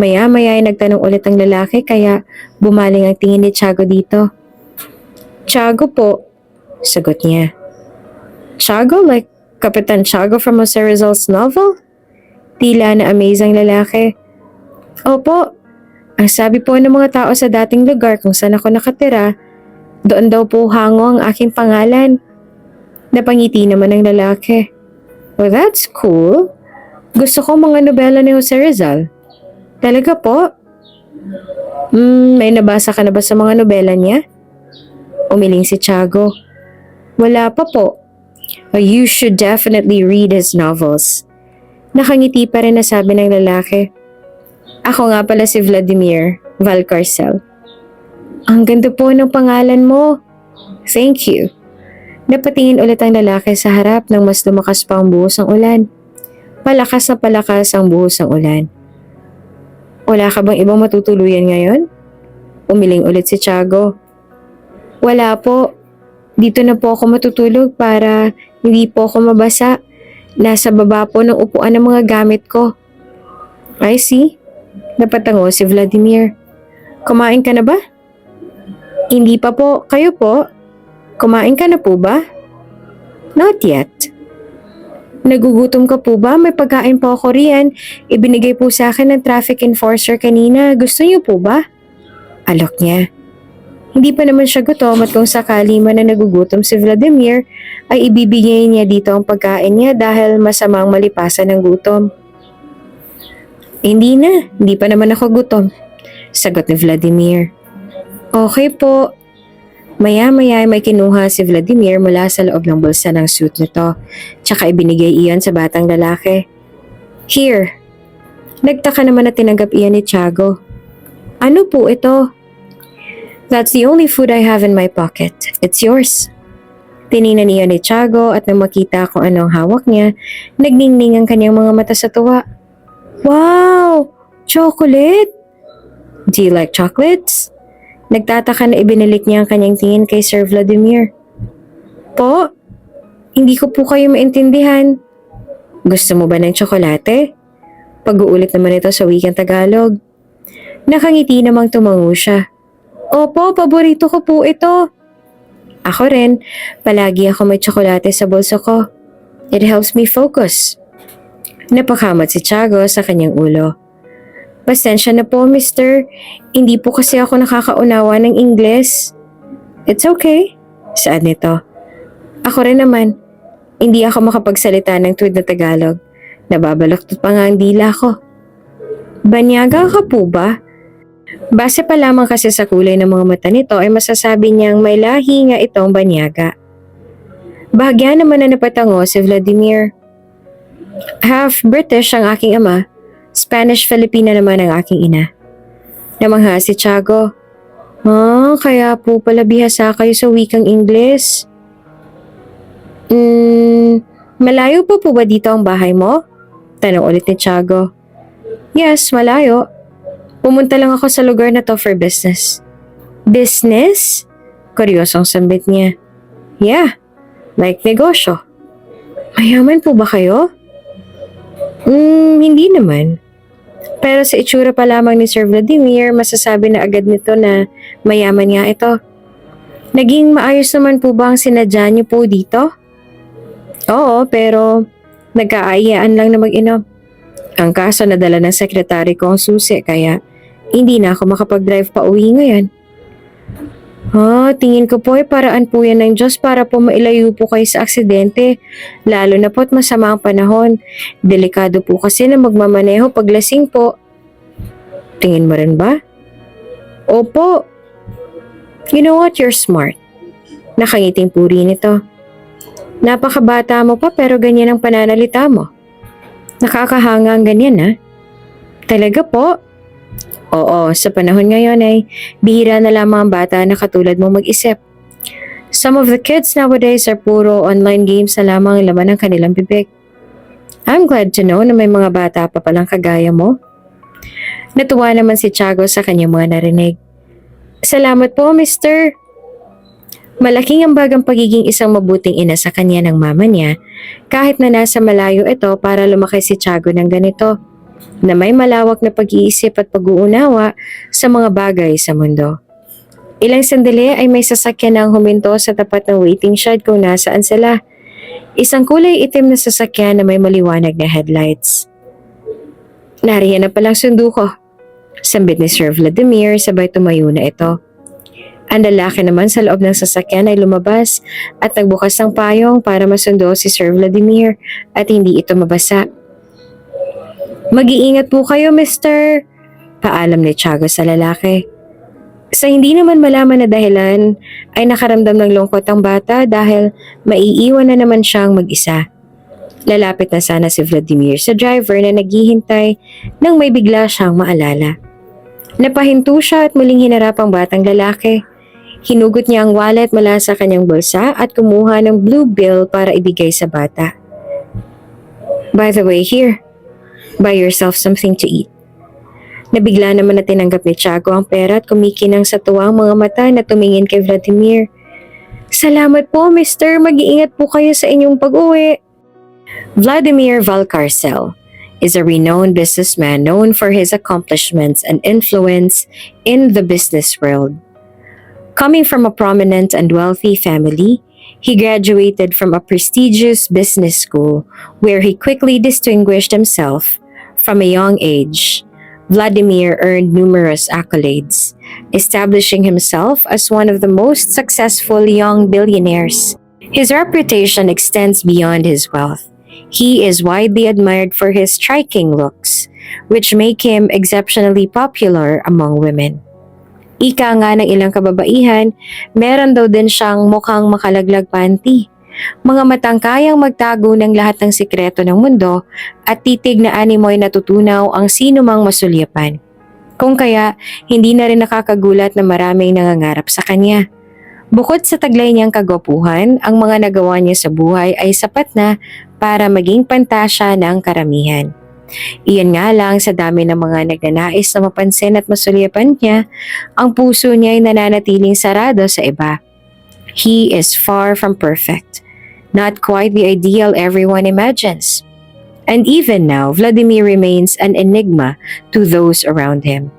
Maya-maya ay nagtanong ulit ang lalaki kaya bumaling ang tingin ni Tiago dito. Tiago po, sagot niya. Tiago like Kapitan Tiago from Jose Rizal's novel? Tila na amaze ang lalaki. Opo, ang sabi po ng mga tao sa dating lugar kung saan ako nakatira, doon daw po hango ang aking pangalan. Napangiti naman ang lalaki. Well, that's cool. Gusto ko mga nobela ni Jose Rizal. Talaga po? May nabasa ka na ba sa mga nobela niya? Umiling si Tiago. Wala pa po. You should definitely read his novels. Nakangiti pa rin na sabi ng lalaki. Ako nga pala si Vladimir Valcarcel. Ang ganda po ng pangalan mo. Thank you. Napatingin ulit ang lalaki sa harap nang mas lumakas pa ang buhos ng ulan. Palakas na palakas ang buhos ng ulan. Wala ka bang ibang matutuluyan ngayon? Umiling ulit si Tiago. Wala po. Dito na po ako matutulog para hindi po ako mabasa. Nasa baba po ng upuan ng mga gamit ko. I see. Napatango si Vladimir. Kumain ka na ba? Hindi pa po. Kayo po? Kumain ka na po ba? Not yet. Nagugutom ka po ba? May pagkain po ako riyan. Ibinigay po sa akin ng traffic enforcer kanina. Gusto niyo po ba? Alok niya. Hindi pa naman siya gutom at kung sakali man na nagugutom si Vladimir, ay ibibigay niya dito ang pagkain niya dahil masamang malipasan ng gutom. Hindi na, hindi pa naman ako gutom. Sagot ni Vladimir. Okay po. Maya-maya may kinuha si Vladimir mula sa loob ng bulsa ng suit nito, tsaka ibinigay iyon sa batang lalaki. Here. Nagtaka naman na tinanggap iyan ni Tiago. Ano po ito? That's the only food I have in my pocket. It's yours. Tiningnan niya ni Tiago at nang makita kung anong hawak niya, nagningning ang kanyang mga mata sa tuwa. Wow! Chocolate? Do you like chocolates? Nagtataka na ibinalik niya ang kanyang tingin kay Sir Vladimir. Po? Hindi ko po kayo maintindihan. Gusto mo ba ng tsokolate? Pag-uulit naman ito sa wikang Tagalog. Nakangiti namang tumango siya. Opo, paborito ko po ito. Ako rin, palagi ako may tsokolate sa bulso ko. It helps me focus. Napakamat si Tiago sa kanyang ulo. Pasensya na po, mister. Hindi po kasi ako nakakaunawa ng Ingles. It's okay. Saan nito? Ako rin naman. Hindi ako makapagsalita ng tuwid na Tagalog. Nababalaktot pa nga ang dila ko. Banyaga ka po ba? Base pa lamang kasi sa kulay ng mga mata nito ay masasabi niyang may lahi nga itong banyaga. Bahagya naman na napatango si Vladimir. Half British ang aking ama, Spanish-Filipina naman ang aking ina. Namangha si Tiago. Kaya po pala bihasa kayo sa wikang Ingles. Malayo pa po ba dito ang bahay mo? Tanong ulit ni Tiago. Yes, malayo. Pumunta lang ako sa lugar na to for business. Business? Kuryosong sambit niya. Yeah, like negosyo. Mayaman po ba kayo? Hindi naman. Pero sa itsura pa lamang ni Sir Vladimir, masasabi na agad nito na mayaman nga ito. Naging maayos naman po ba ang sinadya niyo po dito? Oo, pero nagkaayaan lang na mag-inom. Ang kaso nadala ng sekretary ko ang susi kaya hindi na ako makapag-drive pa uwi ngayon. Tingin ko po ay paraan po yan ng Diyos para po mailayo po kayo sa aksidente. Lalo na po't masama ang panahon. Delikado po kasi na magmamaneho pag lasing po. Tingin mo rin ba? Opo. You know what? You're smart. Nakangiting puri nito. Napakabata mo pa pero ganyan ang pananalita mo. Nakakahanga ang ganyan ha? Talaga po? Oo, sa panahon ngayon ay bihira na lamang ang bata na katulad mo mag-isip. Some of the kids nowadays are puro online games na lamang ang laman ng kanilang bibig. I'm glad to know na may mga bata pa palang kagaya mo. Natuwa naman si Tiago sa kanyang mga narinig. Salamat po, mister. Malaking ambag ang pagiging isang mabuting ina sa kanya ng mama niya kahit na nasa malayo ito para lumaki si Tiago ng ganito. Na may malawak na pag-iisip at pag-uunawa sa mga bagay sa mundo. Ilang sandali ay may sasakyan na huminto sa tapat ng waiting shed kung nasaan sila. Isang kulay itim na sasakyan na may maliwanag na headlights. Nariyan na palang sundo ko. Sambit ni Sir Vladimir sabay tumayo na ito. Ang lalaki naman sa loob ng sasakyan ay lumabas at nagbukas ng payong para masundo si Sir Vladimir at hindi ito mabasa. Mag-iingat po kayo, mister. Paalam ni Tiago sa lalaki. Sa hindi naman malaman na dahilan ay nakaramdam ng lungkot ang bata dahil maiiwan na naman siyang mag-isa. Lalapit na sana si Vladimir sa driver na naghihintay nang may bigla siyang maalala. Napahinto siya at muling hinarap ang batang lalaki. Hinugot niya ang wallet mula sa kanyang bulsa at kumuha ng blue bill para ibigay sa bata. By the way, here, buy yourself something to eat. Nabigla naman na tinanggap ni Tiago ang pera at kumikinang sa tuwa ang mga mata na tumingin kay Vladimir. Salamat po, mister. Mag-iingat po kayo sa inyong pag-uwi. Vladimir Valcarcel is a renowned businessman known for his accomplishments and influence in the business world. Coming from a prominent and wealthy family, he graduated from a prestigious business school where he quickly distinguished himself. From a young age, Vladimir earned numerous accolades, establishing himself as one of the most successful young billionaires. His reputation extends beyond his wealth. He is widely admired for his striking looks, which make him exceptionally popular among women. Ika nga ng ilang kababaihan, meron daw din siyang mukhang makalaglag panty. Mga matang kayang magtago ng lahat ng sikreto ng mundo at titig na animoy natutunaw ang sino mang masulyapan. Kung kaya, hindi na rin nakakagulat na maraming nangangarap sa kanya. Bukod sa taglay niyang kagwapuhan, ang mga nagawa niya sa buhay ay sapat na para maging pantasya ng karamihan. Iyan nga lang sa dami ng mga nagnanais na mapansin at masulyapan niya, ang puso niya ay nananatiling sarado sa iba. He is far from perfect, not quite the ideal everyone imagines. And even now, Vladimir remains an enigma to those around him.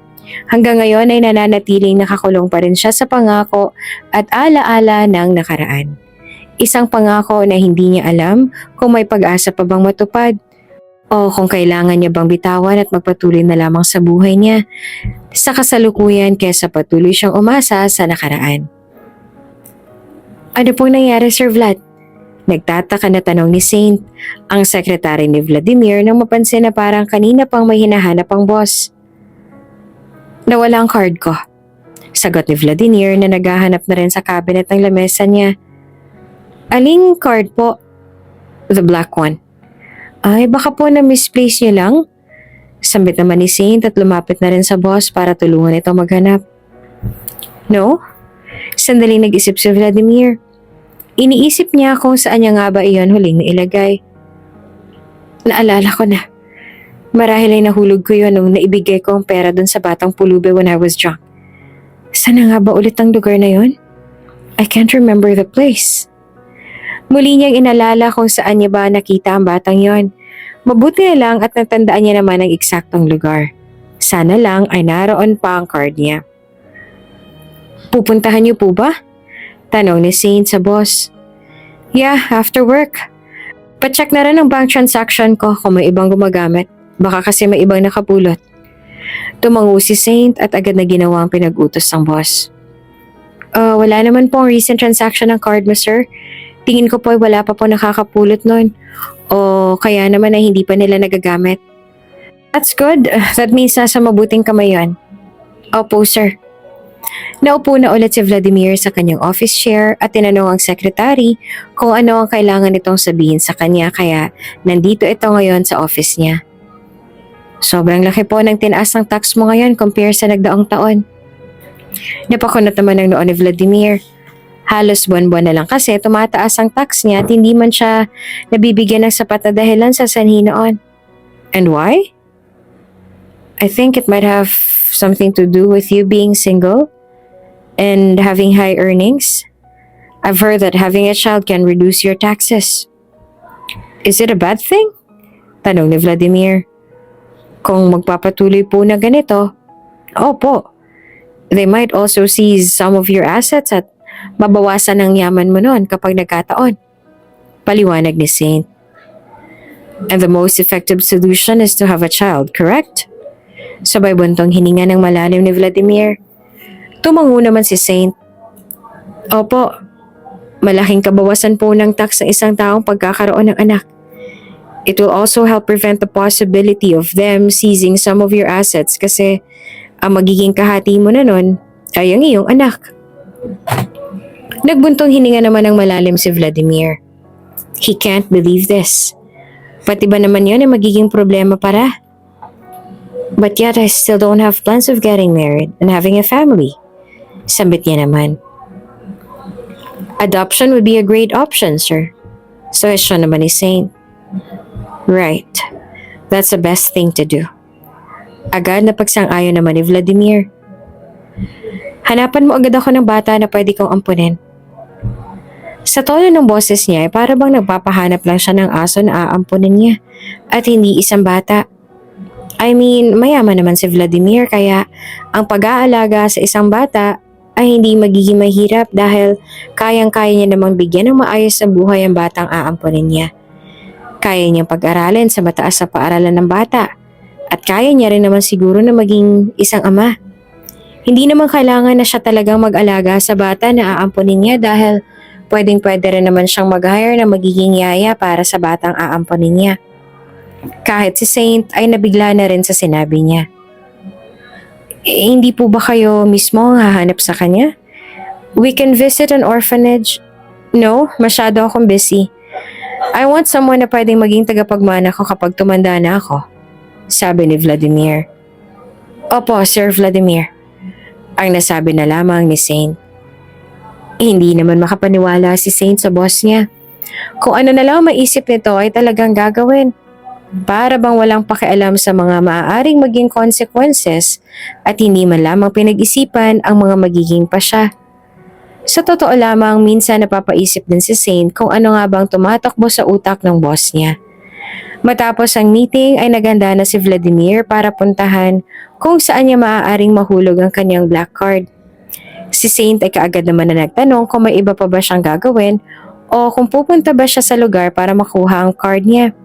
Hanggang ngayon ay nananatiling nakakulong pa rin siya sa pangako at alaala ng nakaraan. Isang pangako na hindi niya alam kung may pag-asa pa bang matupad o kung kailangan niya bang bitawan at magpatuloy na lamang sa buhay niya sa kasalukuyan kaysa patuloy siyang umasa sa nakaraan. Ano pong nangyari, Sir Vlad? Nagtataka na tanong ni Saint, ang sekretary ni Vladimir nang mapansin na parang kanina pang may hinahanap ang boss. Nawala ang card ko. Sagot ni Vladimir na naghahanap na rin sa cabinet ng lamesa niya. Aling card po? The black one. Ay, baka po na-misplace niyo lang? Sambit naman ni Saint at lumapit na rin sa boss para tulungan ito maghanap. No? Sandaling nag-isip si Vladimir. Iniisip niya kung saan niya nga ba iyon huling nailagay. Naalala ko na. Marahil ay nahulog ko yun nung naibigay ko ang pera dun sa batang pulube when I was drunk. Saan nga ba ulit ang lugar na yun? I can't remember the place. Muli niyang inalala kung saan niya ba nakita ang batang yon. Mabuti na lang at natandaan niya naman ang eksaktong lugar. Sana lang ay naroon pa ang card niya. Pupuntahan niyo po ba? Tanong ni Saint sa boss. Yeah, after work. Pa-check na rin ang bank transaction ko kung may ibang gumagamit. Baka kasi may ibang nakapulot. Tumango si Saint at agad na ginawa ang pinag-utos ng boss. Wala naman po ang recent transaction ng card mo, sir. Tingin ko po ay wala pa po nakakapulot nun. O kaya naman ay hindi pa nila nagagamit. That's good. That means nasa mabuting kamay yun. Opo, sir. Naupo na ulit si Vladimir sa kanyang office chair at tinanong ang secretary kung ano ang kailangan nitong sabihin sa kanya kaya nandito ito ngayon sa office niya. Sobrang laki po ng tinaas ng tax mo ngayon compare sa nagdaang taon. Napakunot naman ng noon ni Vladimir. Halos buwan-buwan na lang kasi tumataas ang tax niya at hindi man siya nabibigyan ng sapat na dahilan sa sanhi noon. And why? I think it might have something to do with you being single and having high earnings. I've heard that having a child can reduce your taxes. Is it a bad thing? Tanong ni Vladimir. Kung magpapatuloy po na ganito, opo. They might also seize some of your assets at mabawasan ang yaman mo noon kapag nagkataon. Paliwanag ni Saint. And the most effective solution is to have a child, correct? Sabay buntong hininga ng malalim ni Vladimir. Tumango naman si Saint. Opo, malaking kabawasan po ng tax sa isang taong pagkakaroon ng anak. It will also help prevent the possibility of them seizing some of your assets kasi ang magiging kahati mo na nun ay ang iyong anak. Nagbuntong hininga naman ng malalim si Vladimir. He can't believe this. Pati ba naman yun ay magiging problema para? But yet I still don't have plans of getting married and having a family. Sambit niya naman. Adoption would be a great option, sir. Suwestyon naman ni Saint. Right. That's the best thing to do. Agad na pagsang-ayon naman ni Vladimir. Hanapan mo agad ako ng bata na pwede kong ampunin. Sa tono ng boses niya ay para bang nagpapahanap lang siya ng aso na aampunin niya at hindi isang bata. I mean, mayaman naman si Vladimir kaya ang pag-aalaga sa isang bata ay hindi magiging mahirap dahil kayang-kaya niya namang bigyan ng maayos na buhay ang batang aampunin niya. Kaya niyang pag-aralin sa mataas na paaralan ng bata at kaya niya rin naman siguro na maging isang ama. Hindi naman kailangan na siya talagang mag-alaga sa bata na aampunin niya dahil pwedeng-pwede rin naman siyang mag-hire na magiging yaya para sa batang aampunin niya. Kahit si Saint ay nabigla na rin sa sinabi niya. Hindi po ba kayo mismo ang hahanap sa kanya? We can visit an orphanage. No, masyado akong busy. I want someone na pwedeng maging tagapagmana ko kapag tumanda na ako, sabi ni Vladimir. Opo, Sir Vladimir, ang nasabi na lamang ni Saint. Hindi naman makapaniwala si Saint sa boss niya. Kung ano na lang maisip nito ay talagang gagawin. Para bang walang pakialam sa mga maaaring maging consequences at hindi man lamang pinag-isipan ang mga magiging pasya. Sa totoo lamang, minsan napapaisip din si Saint kung ano nga bang tumatakbo sa utak ng boss niya. Matapos ang meeting ay naganda na si Vladimir para puntahan kung saan niya maaaring mahulog ang kanyang black card. Si Saint ay kaagad naman na nagtanong kung may iba pa ba siyang gagawin o kung pupunta ba siya sa lugar para makuha ang card niya.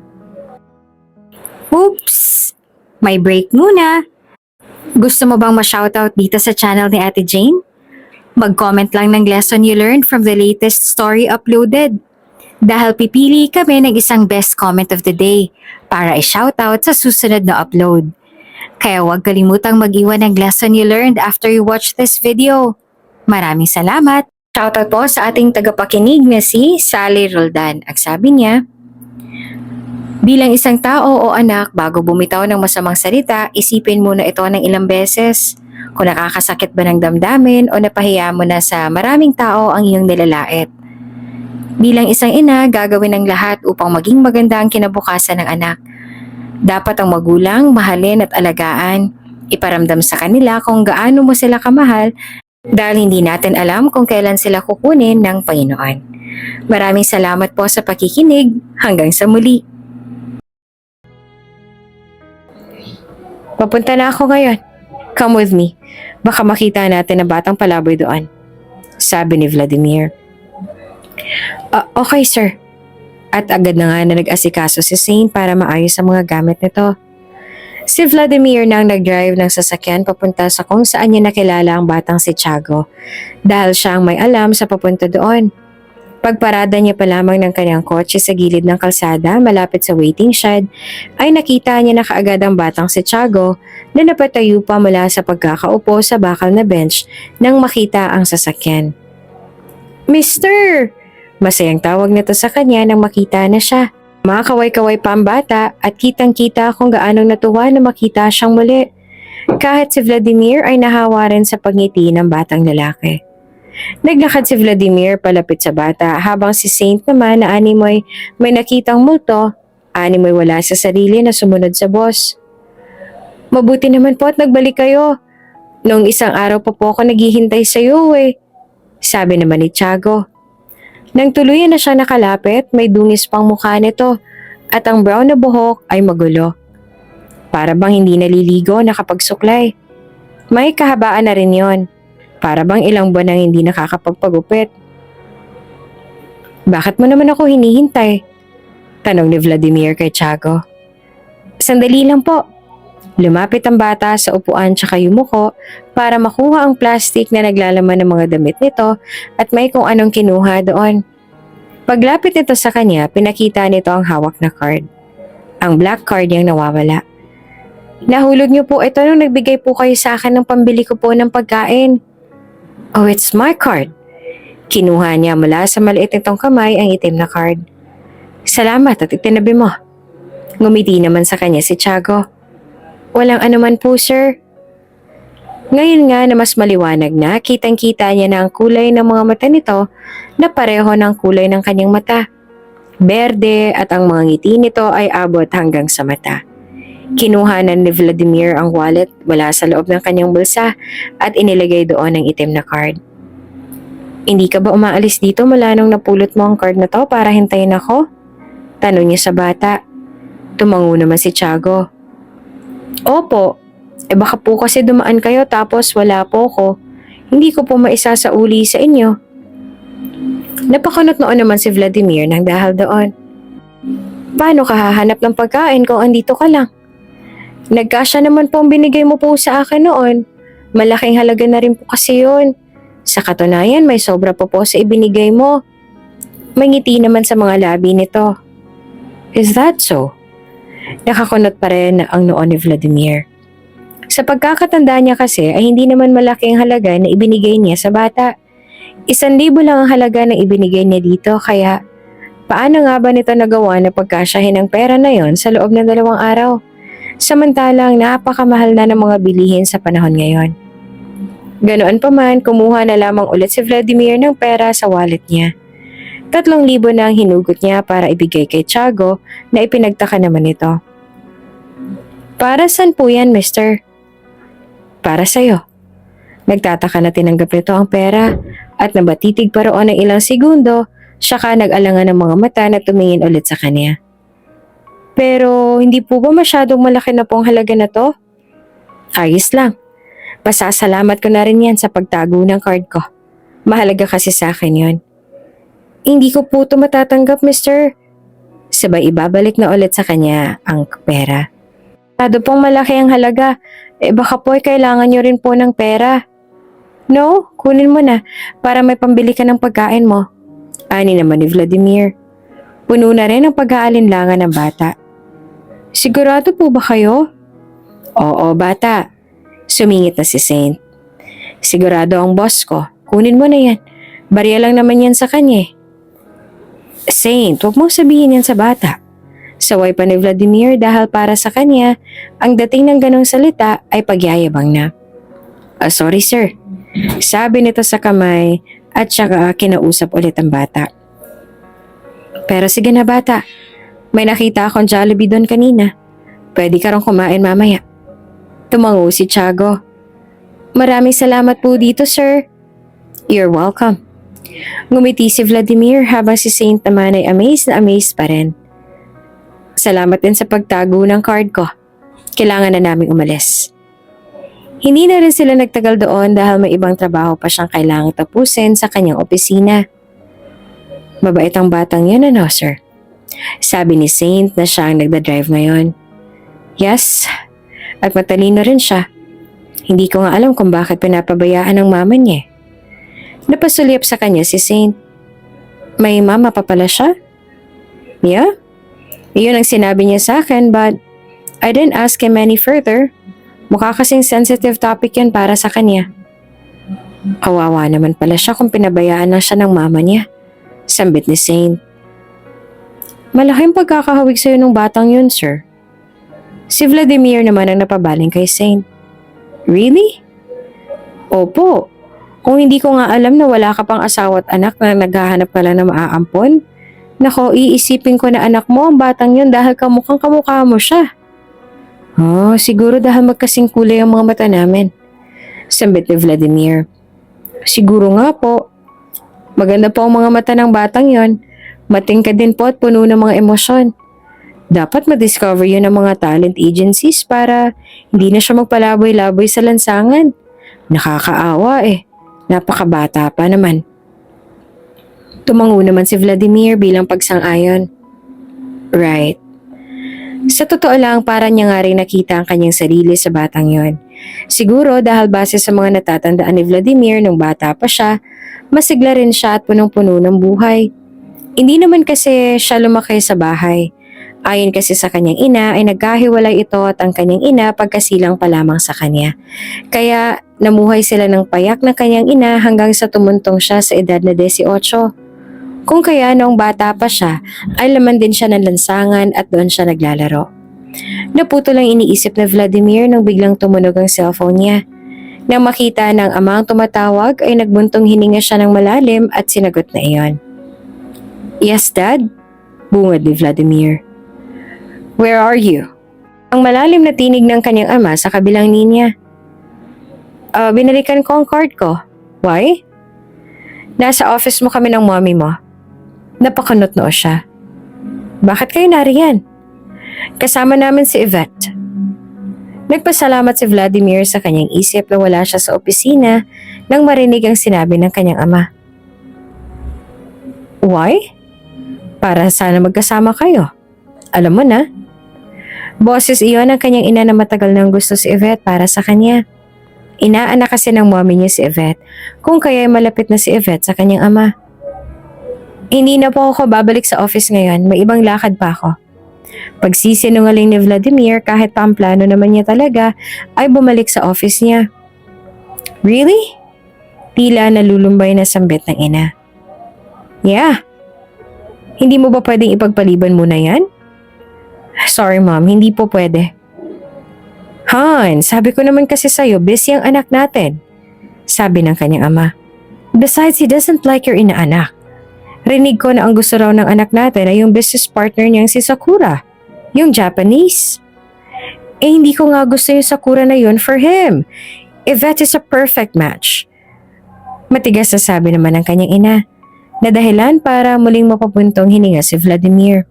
Oops! May break muna! Gusto mo bang ma-shoutout dito sa channel ni Ate Jane? Mag-comment lang ng lesson you learned from the latest story uploaded. Dahil pipili kami ng isang best comment of the day para i-shoutout sa susunod na upload. Kaya huwag kalimutang mag-iwan ng lesson you learned after you watch this video. Maraming salamat! Shoutout po sa ating tagapakinig na si Sally Roldan. Ang sabi niya, bilang isang tao o anak, bago bumitaw ng masamang salita, isipin muna ito ng ilang beses. Kung nakakasakit ba ng damdamin o napahiya mo na sa maraming tao ang iyong nilalait. Bilang isang ina, gagawin ang lahat upang maging maganda ang kinabukasan ng anak. Dapat ang magulang, mahalin at alagaan. Iparamdam sa kanila kung gaano mo sila kamahal dahil hindi natin alam kung kailan sila kukunin ng Panginoon. Maraming salamat po sa pakikinig. Hanggang sa muli. Papunta na ako ngayon. Come with me. Baka makita natin na batang palaboy doon, sabi ni Vladimir. Okay, sir. At agad na nga na nag-asikaso si Saint para maayos ang mga gamit nito. Si Vladimir na ang nag-drive ng sasakyan papunta sa kung saan niya nakilala ang batang si Tiago dahil siya ang may alam sa papunta doon. Pagparada niya pa lamang ng kanyang kotse sa gilid ng kalsada malapit sa waiting shed, ay nakita niya na kaagad ang batang si Tiago na napatayo pa mula sa pagkakaupo sa bakal na bench nang makita ang sasakyan. Mister! Masayang tawag nito sa kanya nang makita na siya. Makakaway-kaway pa ang bata at kitang-kita kung gaanong natuwa na makita siyang muli. Kahit si Vladimir ay nahawa rin sa pagngiti ng batang lalaki. Naglakad si Vladimir palapit sa bata habang si Saint naman na animoy may nakitang multo, animoy wala sa sarili na sumunod sa boss. Mabuti naman po at nagbalik kayo. Noong isang araw pa po ako naghihintay sa iyo sabi naman ni Tiago. Nang tuluyan na siya nakalapit, may dungis pang mukha nito at ang brown na buhok ay magulo. Para bang hindi naliligo nakapagsuklay. May kahabaan na rin yon. Para bang ilang buwan nang hindi nakakapagpagupit. Bakit mo naman ako hinihintay? Tanong ni Vladimir kay Tiago. Sandali lang po. Lumapit ang bata sa upuan tsaka yumuko para makuha ang plastic na naglalaman ng mga damit nito at may kung anong kinuha doon. Paglapit nito sa kanya, pinakita nito ang hawak na card. Ang black card niyang nawawala. Nahulog niyo po ito nung nagbigay po kayo sa akin ng pambili ko po ng pagkain. Oh, it's my card. Kinuha niya mula sa maliit nitong kamay ang itim na card. Salamat at itinabi mo. Ngumiti naman sa kanya si Tiago. Walang anuman po, sir. Ngayon nga na mas maliwanag na, kitang-kita niya na ang kulay ng mga mata nito na pareho ng kulay ng kanyang mata. Berde at ang mga ngiti nito ay abot hanggang sa mata. Kinuhanan ni Vladimir ang wallet mula sa loob ng kanyang bulsa at inilagay doon ang itim na card. Hindi ka ba umaalis dito mula nung napulot mo ang card na to para hintayin ako? Tanong niya sa bata. Tumango naman si Tiago. Opo, baka po kasi dumaan kayo tapos wala po ko. Hindi ko po maisasauli sa inyo. Napakunot noon naman si Vladimir nang dahil doon. Paano ka hahanap ng pagkain kung andito ka lang? Nagkasya naman po ang binigay mo po sa akin noon. Malaking halaga na rin po kasi yun. Sa katunayan, may sobra po po sa ibinigay mo. May ngiti naman sa mga labi nito. Is that so? Nakakunot pa rin ang noo ni Vladimir. Sa pagkakatanda niya kasi ay hindi naman malaki ang halaga na ibinigay niya sa bata. 1,000 lang ang halaga na ibinigay niya dito kaya paano nga ba nito nagawa na pagkasyahin ang pera na yon sa loob ng 2 araw? Samantalang napakamahal na ng mga bilihin sa panahon ngayon. Ganoon pa man, kumuha na lamang ulit si Vladimir ng pera sa wallet niya. 3,000 na ang hinugot niya para ibigay kay Tiago na ipinagtaka naman ito. Para saan po yan, mister? Para sa'yo. Nagtataka na tinanggap nito ang pera at nabatitig pa roon ng ilang segundo, saka nag-alangan ng mga mata na tumingin ulit sa kanya. Pero hindi po ba masyadong malaki na pong halaga na to? Ayos lang. Pasasalamat ko na rin yan sa pagtago ng card ko. Mahalaga kasi sa akin yon. Hindi ko po ito matatanggap, mister. Sabay ibabalik na ulit sa kanya ang pera. Masyado pong malaki ang halaga. Baka po ay kailangan nyo rin po ng pera. No, kunin mo na para may pambili ka ng pagkain mo. Ani naman ni Vladimir. Puno na rin ang pag-aalinlangan ng bata. Sigurado po ba kayo? Oo, bata. Sumingit na si Saint. Sigurado ang boss ko. Kunin mo na yan. Barya lang naman yan sa kanya eh. Saint, huwag mong sabihin yan sa bata. Saway pa ni Vladimir dahil para sa kanya, ang dating ng ganong salita ay pagyayabang na. Sorry sir. Sabi nito sa kamay at saka kinausap ulit ang bata. Pero sige na bata, may nakita akong Jollibee doon kanina. Pwede ka rin kumain mamaya. Tumango si Tiago. Maraming salamat po dito sir. You're welcome. Ngumiti si Vladimir habang si Saint naman ay amazed na amazed pa rin. Salamat din sa pagtago ng card ko. Kailangan na naming umalis. Hindi na rin sila nagtagal doon dahil may ibang trabaho pa siyang kailangang tapusin sa kanyang opisina. Mabait ang batang yun ano, sir? Sabi ni Saint na siya ang nagdadrive ngayon. Yes, at matalino rin siya. Hindi ko nga alam kung bakit pinapabayaan ng mama niya. Napasulyap sa kanya si Saint. May mama pa pala siya? Yeah? Iyon ang sinabi niya sa akin but I didn't ask him any further. Mukha kasing sensitive topic yan para sa kanya. Kawawa naman pala siya kung pinabayaan na siya ng mama niya. Sambit ni Saint. Malaking pagkakahawig sa'yo ng batang yun, sir. Si Vladimir naman ang napabaling kay Saint. Really? Opo. Kung hindi ko nga alam na wala ka pang asawa at anak na naghahanap ka lang na maaampon, nako, iisipin ko na anak mo ang batang yun dahil kamukhang kamukha mo siya. Oh, siguro dahil magkasing kulay ang mga mata namin. Sambit ni Vladimir. Siguro nga po. Maganda po ang mga mata ng batang yon. Matingkad din po at puno ng mga emosyon. Dapat ma-discover yun ng mga talent agencies para hindi na siya magpalaboy-laboy sa lansangan. Nakakaawa eh. Napakabata pa naman. Tumango naman si Vladimir bilang pagsang-ayon. Right. Sa totoo lang, parang niya nga rin nakita ang kanyang sarili sa batang yon. Siguro dahil base sa mga natatandaan ni Vladimir nung bata pa siya, masigla rin siya at punong-puno ng buhay. Hindi naman kasi siya lumaki sa bahay. Ayon kasi sa kanyang ina ay nagkahiwalay ito at ang kanyang ina pagkasilang pa lamang sa kanya. Kaya namuhay sila ng payak ng kanyang ina hanggang sa tumuntong siya sa edad na 18. Kung kaya noong bata pa siya ay laman din siya ng lansangan at doon siya naglalaro. Naputo lang iniisip na Vladimir nang biglang tumunog ang cellphone niya. Nang makita ng amang tumatawag ay nagbuntong hininga siya ng malalim at sinagot na iyon. Yes, Dad? Bungad ni Vladimir. Where are you? Ang malalim na tinig ng kanyang ama sa kabilang linya. Binalikan ko ang card ko. Why? Nasa office mo kami ng mommy mo. Napakanot-noo siya. Bakit kayo nariyan? Kasama namin si Yvette. Nagpasalamat si Vladimir sa kanyang isip na wala siya sa opisina nang marinig ang sinabi ng kanyang ama. Why? Para sana magkasama kayo. Alam mo na. Boses iyon ang kanyang ina na matagal nang gusto si Yvette para sa kanya. Inaanak kasi ng mommy niya si Yvette, kung kaya malapit na si Yvette sa kanyang ama. Hindi na po ako babalik sa office ngayon, may ibang lakad pa ako. Pagsisinungaling ni Vladimir kahit pa ang plano naman niya talaga ay bumalik sa office niya. Really? Tila nalulumbay na sambit ng ina. Yeah. Hindi mo ba pwedeng ipagpaliban muna yan? Sorry mom, hindi po pwede. Han, sabi ko naman kasi sa'yo, busy ang anak natin. Sabi ng kanyang ama. Besides, he doesn't like your inaanak. Rinig ko na ang gusto raw ng anak natin ay yung business partner niyang si Sakura. Yung Japanese. Hindi ko nga gusto yung Sakura na yun for him. Yvette is a perfect match. Matigas na sabi naman ng kanyang ina. Na dahilan para muling mapapuntong hininga si Vladimir.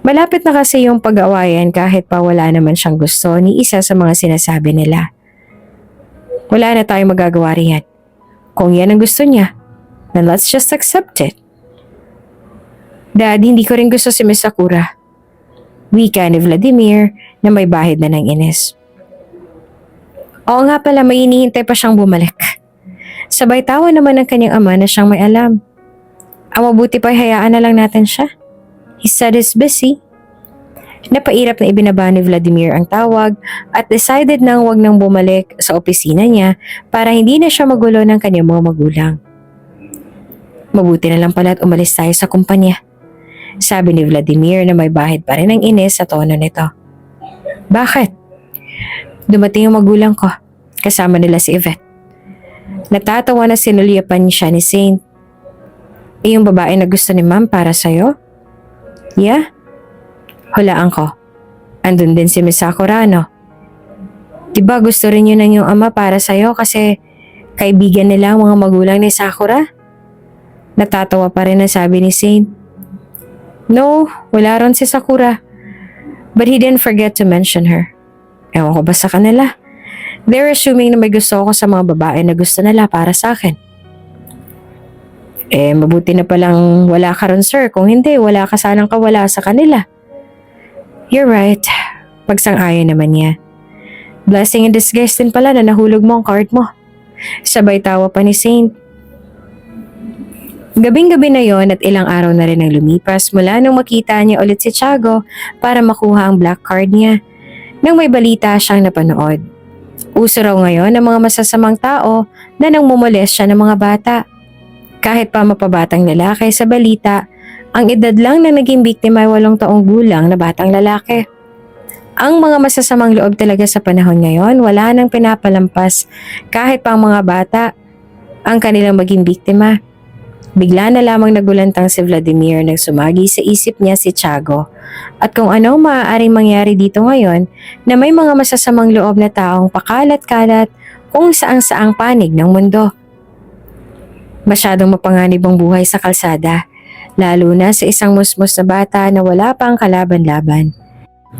Malapit na kasi yung pag-awayan kahit pa wala naman siyang gusto ni isa sa mga sinasabi nila. Wala na tayong magagawa riyan. Kung yan ang gusto niya, then let's just accept it. Dad, hindi ko rin gusto si Miss Sakura. Wika ni Vladimir na may bahid na ng inis. Oo nga pala, may hinihintay pa siyang bumalik. Sabay tawa naman ng kanyang ama na siyang may alam. Ang mabuti pa hayaan na lang natin siya. He said he's busy. Napairap na ibinaba ni Vladimir ang tawag at decided nang wag nang bumalik sa opisina niya para hindi na siya magulo ng kanyang mga magulang. Mabuti na lang pala at umalis tayo sa kumpanya. Sabi ni Vladimir na may bahid pa rin ang inis sa tono nito. Bakit? Dumating yung magulang ko. Kasama nila si Yvette. Natatawa na sinulyapan siya ni Saint. Yung babae na gusto ni ma'am para sa'yo? Yeah? Hulaan ko. Andun din si Miss Sakura, no? Diba gusto rin yun ng iyong ama para sa'yo kasi kaibigan nila ang mga magulang ni Sakura? Natatawa pa rin ang sabi ni Saint. No, wala ron si Sakura. But he didn't forget to mention her. Ewan ko ba sa kanila? They're assuming na may gusto ako sa mga babae na gusto nila para sa akin. Mabuti na palang wala ka ron, sir. Kung hindi, wala ka sanang kawala sa kanila. You're right. Pagsang-ayon naman niya. Blessing in disguise din pala na nahulog mo ang card mo. Sabay tawa pa ni Saint. Gabing-gabi na yon at ilang araw na rin ang lumipas mula nung makita niya ulit si Tiago para makuha ang black card niya. Nang may balita siyang napanood. Uso raw ngayon ng mga masasamang tao na nang mumules siya ng mga bata. Kahit pa mapabatang lalaki sa balita, ang edad lang na naging biktima ay 8 taong gulang na batang lalaki. Ang mga masasamang loob talaga sa panahon ngayon, wala nang pinapalampas kahit pa ang mga bata ang kanilang maging biktima. Bigla na lamang nagulantang si Vladimir nang sumagi sa isip niya si Tiago at kung ano maaaring mangyari dito ngayon na may mga masasamang loob na taong pakalat-kalat kung saang-saang panig ng mundo. Masyadong mapanganib ang buhay sa kalsada, lalo na sa isang musmos na bata na wala pang kalaban-laban.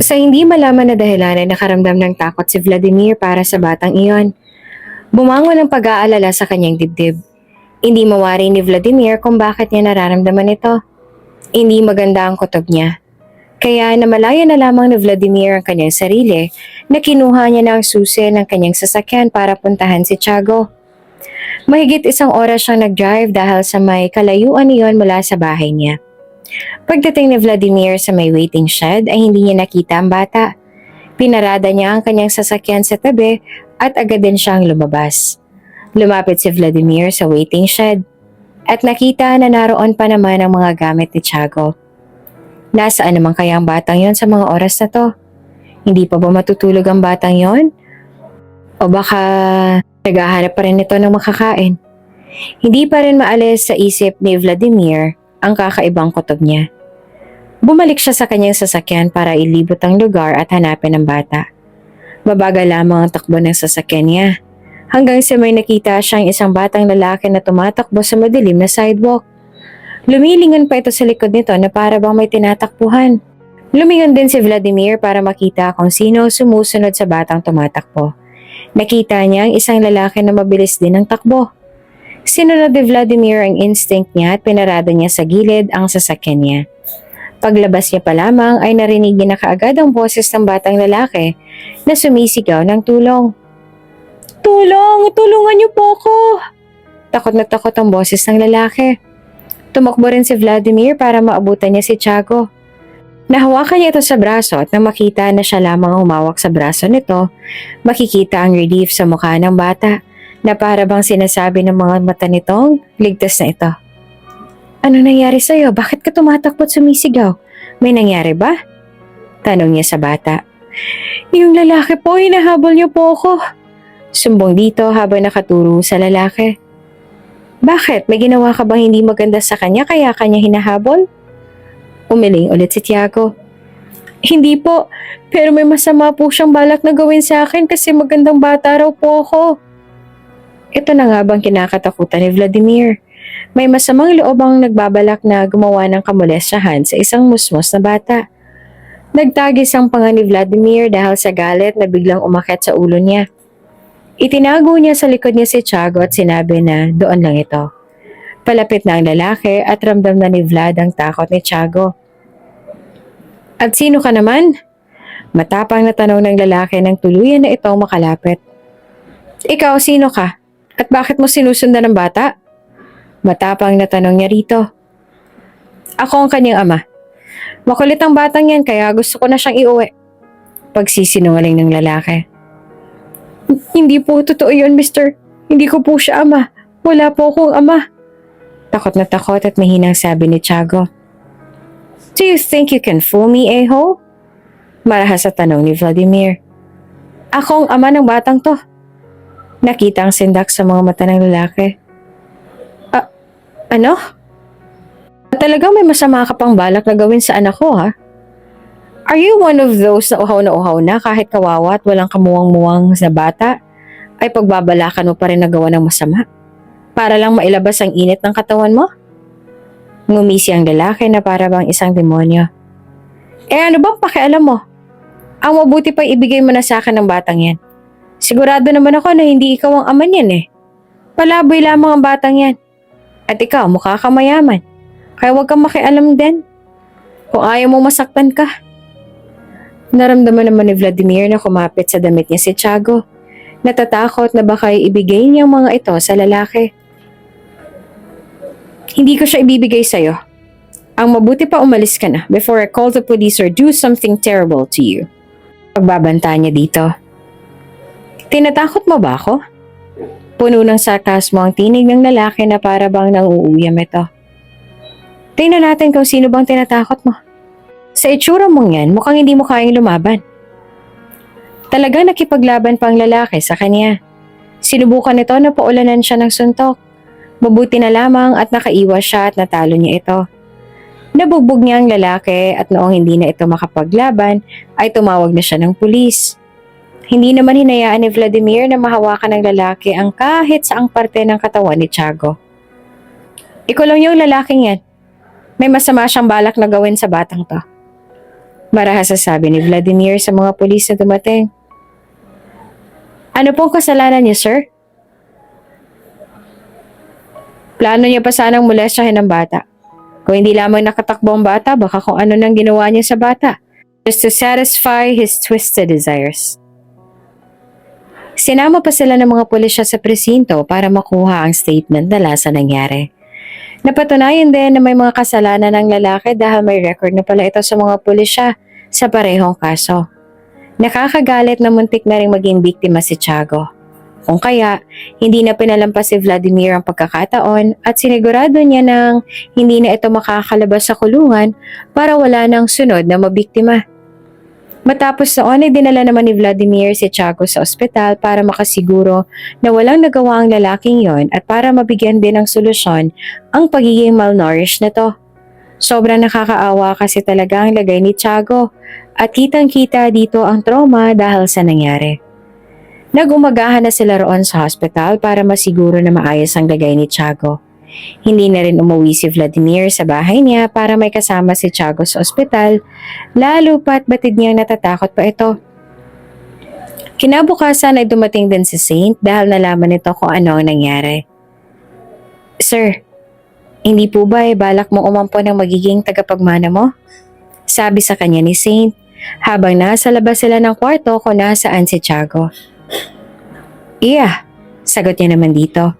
Sa hindi malaman na dahilan ay nakaramdam ng takot si Vladimir para sa batang iyon. Bumangon ang pag-aalala sa kanyang dibdib. Hindi mawari ni Vladimir kung bakit niya nararamdaman ito. Hindi maganda ang kutob niya. Kaya namalaya na lamang ni Vladimir ang kanyang sarili na kinuha niya na ang susi ng kanyang sasakyan para puntahan si Tiago. Mahigit 1 oras siyang nag-drive dahil sa may kalayuan niyon mula sa bahay niya. Pagdating ni Vladimir sa may waiting shed ay hindi niya nakita ang bata. Pinarada niya ang kanyang sasakyan sa tabi at agad din siyang lumabas. Lumapit si Vladimir sa waiting shed at nakita na naroon pa naman ang mga gamit ni Tiago. Nasaan naman kaya ang batang yon sa mga oras na to? Hindi pa ba matutulog ang batang yon? O baka naghahanap pa rin ito ng makakain? Hindi pa rin maalis sa isip ni Vladimir ang kakaibang kutob niya. Bumalik siya sa kanyang sasakyan para ilibot ang lugar at hanapin ang bata. Mabagal lamang ang takbo ng sasakyan niya, hanggang sa may nakita siyang isang batang lalaki na tumatakbo sa madilim na sidewalk. Lumilingon pa ito sa likod nito na para bang may tinatakbuhan. Lumingon din si Vladimir para makita kung sino sumusunod sa batang tumatakbo. Nakita niya ang isang lalaki na mabilis din ang takbo. Sinunod ni Vladimir ang instinct niya at pinarada niya sa gilid ang sasakyan niya. Paglabas niya pa lamang ay narinig niya na kaagad ang boses ng batang lalaki na sumisigaw ng tulong. Tulong! Tulungan niyo po ako! Takot na takot ang boses ng lalaki. Tumakbo rin si Vladimir para maabutan niya si Tiago. Nahawakan niya ito sa braso at nang makita na siya lamang humawak sa braso nito, makikita ang relief sa mukha ng bata na para bang sinasabi ng mga mata nitong ligtas na ito. Ano nangyari sa'yo? Bakit ka tumatakbo at sumisigaw? May nangyari ba? Tanong niya sa bata. Yung lalaki po, hinahabol niyo po ako. Sumbong dito habang nakaturo sa lalaki. Bakit? May ginawa ka bang hindi maganda sa kanya kaya kanya hinahabol? Umiling ulit si Tiago. Hindi po, pero may masama po siyang balak na gawin sa akin kasi magandang bata raw po ako. Ito na nga bang kinakatakutan ni Vladimir? May masamang loob ang nagbabalak na gumawa ng kamolesyahan sa isang musmos na bata. Nagtagis ang panga ni Vladimir dahil sa galit na biglang umakyat sa ulo niya. Itinago niya sa likod niya si Tiago at sinabi na doon lang ito. Palapit na ang lalaki at ramdam na ni Vlad ang takot ni Tiago. At sino ka naman? Matapang na tanong ng lalaki nang tuluyan na itong makalapit. Ikaw, sino ka? At bakit mo sinusundan ng bata? Matapang na tanong niya rito. Ako ang kanyang ama. Makulit ang batang yan kaya gusto ko na siyang iuwi. Pagsisinungaling ng lalaki. Hindi po totoo yun, mister. Hindi ko po siya ama. Wala po akong ama. Takot na takot at mahinang sabi ni Tiago. Do you think you can fool me, a-hole? Marahas sa tanong ni Vladimir. Ako ang ama ng batang to. Nakita ang sindak sa mga mata ng lalaki. Ano? Talagang may masama ka pang balak na gawin sa anak ko, ha? Are you one of those na uhaw na kahit kawawa at walang kamuwang-muwang na bata ay pagbabalakan mo pa rin na gawa ng masama? Para lang mailabas ang init ng katawan mo? Ngumisi ang lalaki na para bang isang demonyo. Ano bang pakialam mo? Ang mabuti pa ibigay mo na sa akin ng batang yan. Sigurado naman ako na hindi ikaw ang ama niyan eh. Palaboy lamang ang batang yan. At ikaw mukha ka mayaman. Kaya huwag kang makialam din. Kung ayaw mo masaktan ka. Naramdaman naman ni Vladimir na kumapit sa damit niya si Tiago. Natatakot na baka ibigay niyang mga ito sa lalaki. Hindi ko siya ibibigay sa'yo. Ang mabuti pa umalis ka na before I call the police or do something terrible to you. Pagbabanta niya dito. Tinatakot mo ba ako? Puno ng sarkasmo ang tinig ng lalaki na para bang nanguuyam ito. Tingnan natin kung sino bang tinatakot mo. Sa itsura mong yan, mukhang hindi mo kayang lumaban. Talagang nakipaglaban pa ang lalaki sa kanya. Sinubukan nito na paulanan siya ng suntok. Mabuti na lamang at nakaiwas siya at natalo niya ito. Nabugbog niya ang lalaki at noong hindi na ito makapaglaban ay tumawag na siya ng pulis. Hindi naman hinayaan ni Vladimir na mahawakan ng lalaki ang kahit saang parte ng katawan ni Tiago. Ikulong yung lalaking yan. May masama siyang balak na gawin sa batang to. Marahas sabi ni Vladimir sa mga pulis na dumating. Ano pong kasalanan niyo, sir? Plano niya pa sanang molestyahin ng bata. Kung hindi lamang nakatakbo ang bata, baka kung ano nang ginawa niya sa bata. Just to satisfy his twisted desires. Sinama pa sila ng mga pulisya sa presinto para makuha ang statement nila sa nangyari. Napatunayan din na may mga kasalanan ng lalaki dahil may record na pala ito sa mga pulisya sa parehong kaso. Nakakagalit na muntik na rin maging biktima si Tiago. Kung kaya, hindi na pinalampas si Vladimir ang pagkakataon at sinigurado niya nang hindi na ito makakalabas sa kulungan para wala nang sunod na mabiktima. Matapos noon ay dinala naman ni Vladimir si Tiago sa ospital para makasiguro na walang nagawa ang lalaking yon at para mabigyan din ng solusyon ang pagiging malnourished nito. Sobrang nakakaawa kasi talaga ang lagay ni Tiago at kitang-kita dito ang trauma dahil sa nangyari. Nagumagahan na sila roon sa hospital para masiguro na maayos ang lagay ni Tiago. Hindi na rin umuwi si Vladimir sa bahay niya para may kasama si Tiago sa ospital, lalo pa't batid niyang natatakot pa ito. Kinabukasan ay dumating din si Saint dahil nalaman nito kung ano ang nangyari. Sir, hindi po ba balak mo umampo ng magiging tagapagmana mo? Sabi sa kanya ni Saint habang nasa labas sila ng kwarto kung nasaan si Tiago. Iya, sagot niya naman dito.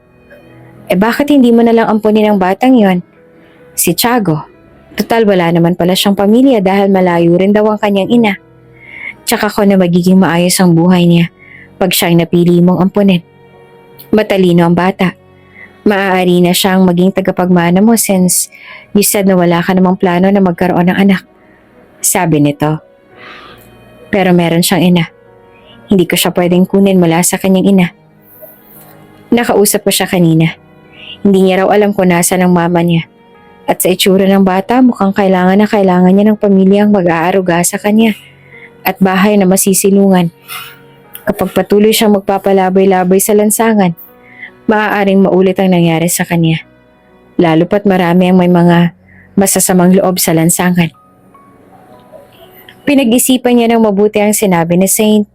Bakit hindi mo nalang ampunin ang batang yon? Si Tiago. Total wala naman pala siyang pamilya dahil malayo rin daw ang kanyang ina. Tsaka ko na magiging maayos ang buhay niya pag siyang napili mong ampunin. Matalino ang bata. Maaari na siyang maging tagapagmana mo since you said na wala ka namang plano na magkaroon ng anak. Sabi nito. Pero meron siyang ina. Hindi ko siya pwedeng kunin mula sa kanyang ina. Nakausap ko siya kanina. Hindi niya raw alam kung nasa ng mama niya. At sa itsura ng bata, mukhang kailangan niya ng pamilyang mag-aaruga sa kanya. At bahay na masisilungan. Kapag patuloy siyang magpapalabay-labay sa lansangan, maaaring maulit ang nangyari sa kanya. Lalo pat marami ang may mga masasamang loob sa lansangan. Pinag-isipan niya ng mabuti ang sinabi ni Saint.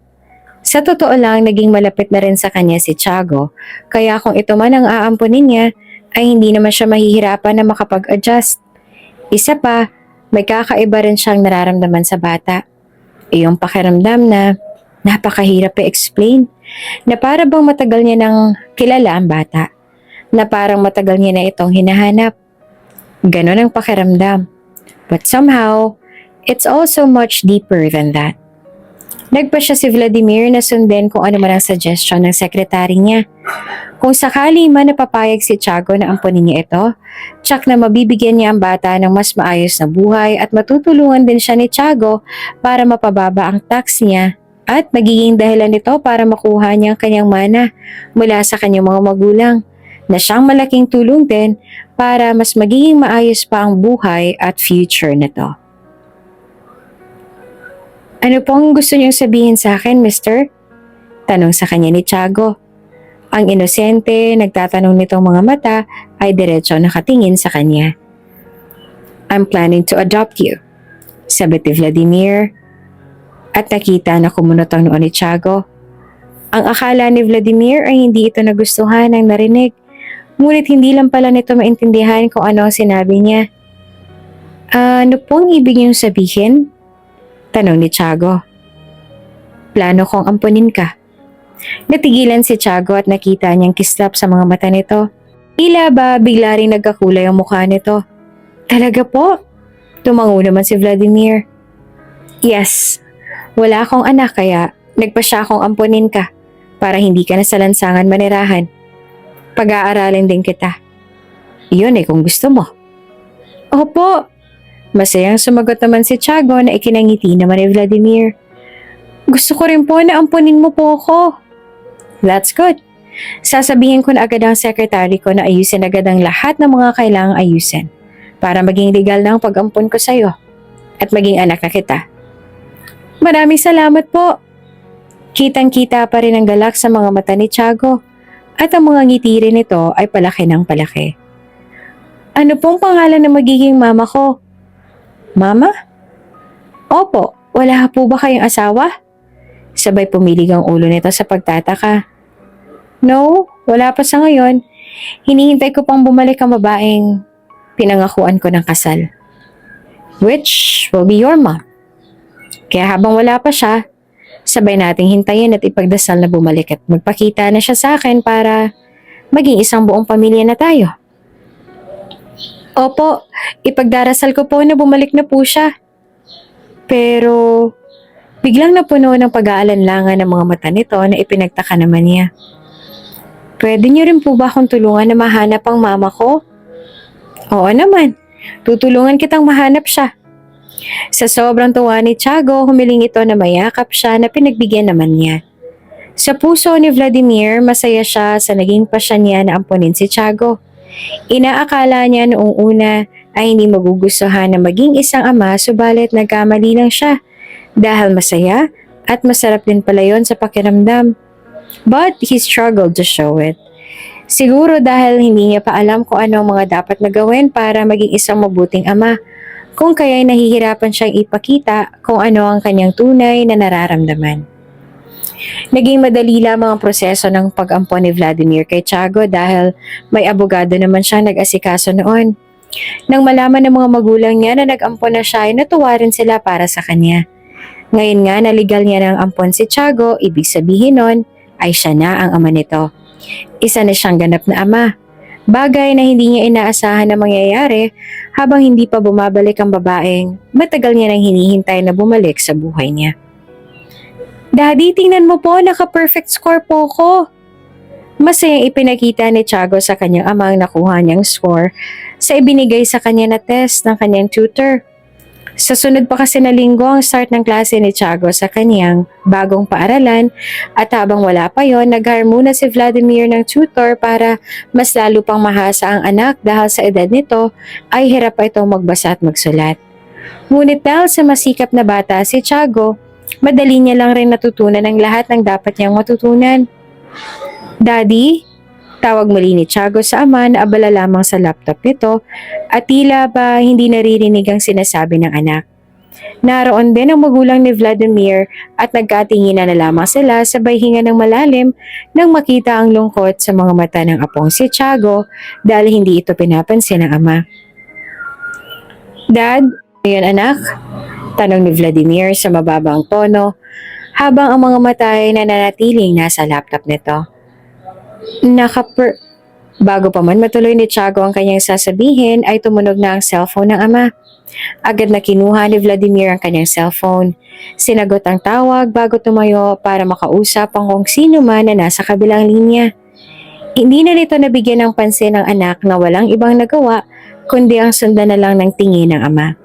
Sa totoo lang, naging malapit na rin sa kanya si Tiago, kaya kung ito man ang aampunin niya, ay hindi naman siya mahihirapan na makapag-adjust. Isa pa, may kakaiba rin siyang nararamdaman sa bata. Iyong pakiramdam na napakahirap i-explain, na para bang matagal niya nang kilala ang bata, na parang matagal niya na itong hinahanap. Ganon ang pakiramdam. But somehow, it's also much deeper than that. Nagpa siya si Vladimir na sundin kung ano man ang suggestion ng sekretary niya. Kung sakali man napapayag si Tiago na ampunin niya ito, tsak na mabibigyan niya ang bata ng mas maayos na buhay at matutulungan din siya ni Tiago para mapababa ang tax niya at magiging dahilan nito para makuha niya ang kanyang mana mula sa kanyang mga magulang na siyang malaking tulong din para mas magiging maayos pa ang buhay at future nito. Ano pong gusto niyong sabihin sa akin, mister? Tanong sa kanya ni Tiago. Ang inosente, nagtatanong nitong mga mata ay diretso nakatingin sa kanya. I'm planning to adopt you, sabi ni Vladimir. At nakita na kumunot ang noo ni Tiago. Ang akala ni Vladimir ay hindi ito nagustuhan ng narinig. Ngunit hindi lang pala nito maintindihan kung ano ang sinabi niya. Ano pong ibig niyong sabihin? Tanong ni Tiago. Plano kong ampunin ka. Natigilan si Tiago at nakita niyang kislap sa mga mata nito. Tila ba bigla rin nagkakulay ang mukha nito. Talaga po? Tumango naman si Vladimir. Yes, wala akong anak kaya nagpa siya akong ampunin ka para hindi ka na sa lansangan manirahan. Pag-aaralin din kita. Iyon kung gusto mo. Opo. Masayang sumagot naman si Tiago na ikinangiti naman ni Vladimir. Gusto ko rin po na ampunin mo po ako. That's good. Sasabihin ko na agad ang sekretary ko na ayusin agad ang lahat ng mga kailangang ayusin para maging legal na ang pag-ampun ko sa'yo at maging anak na kita. Maraming salamat po. Kitang-kita pa rin ang galak sa mga mata ni Tiago at ang mga ngiti rin nito ay palaki ng palaki. Ano pong pangalan ng magiging mama ko? Mama? Opo, wala po ba kayong asawa? Sabay pumilig ang ulo nito sa pagtataka. No, wala pa sa ngayon. Hinihintay ko pang bumalik ang babaeng pinangakuan ko ng kasal. Which will be your mom. Kaya habang wala pa siya, sabay nating hintayin at ipagdasal na bumalik at magpakita na siya sa akin para maging isang buong pamilya na tayo. Opo, ipagdarasal ko po na bumalik na po siya. Pero biglang napuno ng pag-aalanlangan ng mga mata nito na ipinagtaka naman niya. Pwede niyo rin po ba akong tulungan na mahanap ang mama ko? Oo naman, tutulungan kitang mahanap siya. Sa sobrang tuwa ni Tiago, humiling ito na mayakap siya na pinagbigyan naman niya. Sa puso ni Vladimir, masaya siya sa naging pasya niya na ampunin si Tiago. Inaakala niya noong una ay hindi magugustuhan na maging isang ama, subalit nagkamali lang siya dahil masaya at masarap din pala yon sa pakiramdam. But he struggled to show it. Siguro dahil hindi niya pa alam kung ano ang mga dapat na gawin para maging isang mabuting ama, kung kaya'y nahihirapan siyang ipakita kung ano ang kanyang tunay na nararamdaman. Naging madali lamang ang proseso ng pag-ampon ni Vladimir kay Tiago dahil may abogado naman siya nag-asikaso noon. Nang malaman ng mga magulang niya na nag-ampon na siya, ay natuwa rin sila para sa kanya. Ngayon nga na legal niya ng ampon si Tiago, ibig sabihin nun ay siya na ang ama nito. Isa na siyang ganap na ama. Bagay na hindi niya inaasahan na mangyayari habang hindi pa bumabalik ang babaeng matagal niya nang hinihintay na bumalik sa buhay niya. Daddy, tingnan mo po, naka-perfect score po ko. Masayang ipinakita ni Tiago sa kanyang amang nakuha niyang score sa ibinigay sa kanya na test ng kanyang tutor. Sa sunod pa kasi na linggo ang start ng klase ni Tiago sa kanyang bagong paaralan at habang wala pa yon, nag-hire muna si Vladimir ng tutor para mas lalo pang mahasa ang anak dahil sa edad nito ay hirap pa itong magbasa at magsulat. Ngunit dahil sa masikap na bata si Tiago, madali niya lang rin natutunan ang lahat ng dapat niyang matutunan. Daddy? Tawag muli ni Tiago sa ama na abala lamang sa laptop nito at tila ba hindi naririnig ang sinasabi ng anak. Naroon din ang magulang ni Vladimir at nagkatinginan na lamang sila sabay hinga ng malalim nang makita ang lungkot sa mga mata ng apong si Tiago dahil hindi ito pinapansin ng ama. Dad, ano yun anak? Tanong ni Vladimir sa mababang tono habang ang mga mata ay nananatiling nasa laptop nito. Bago pa man matuloy ni Tiago ang kanyang sasabihin ay tumunog na ang cellphone ng ama. Agad na kinuha ni Vladimir ang kanyang cellphone. Sinagot ang tawag bago tumayo para makausap ang kung sino man na nasa kabilang linya. Hindi na nito nabigyan ng pansin ng anak na walang ibang nagawa kundi ang sundan na lang ng tingin ng ama.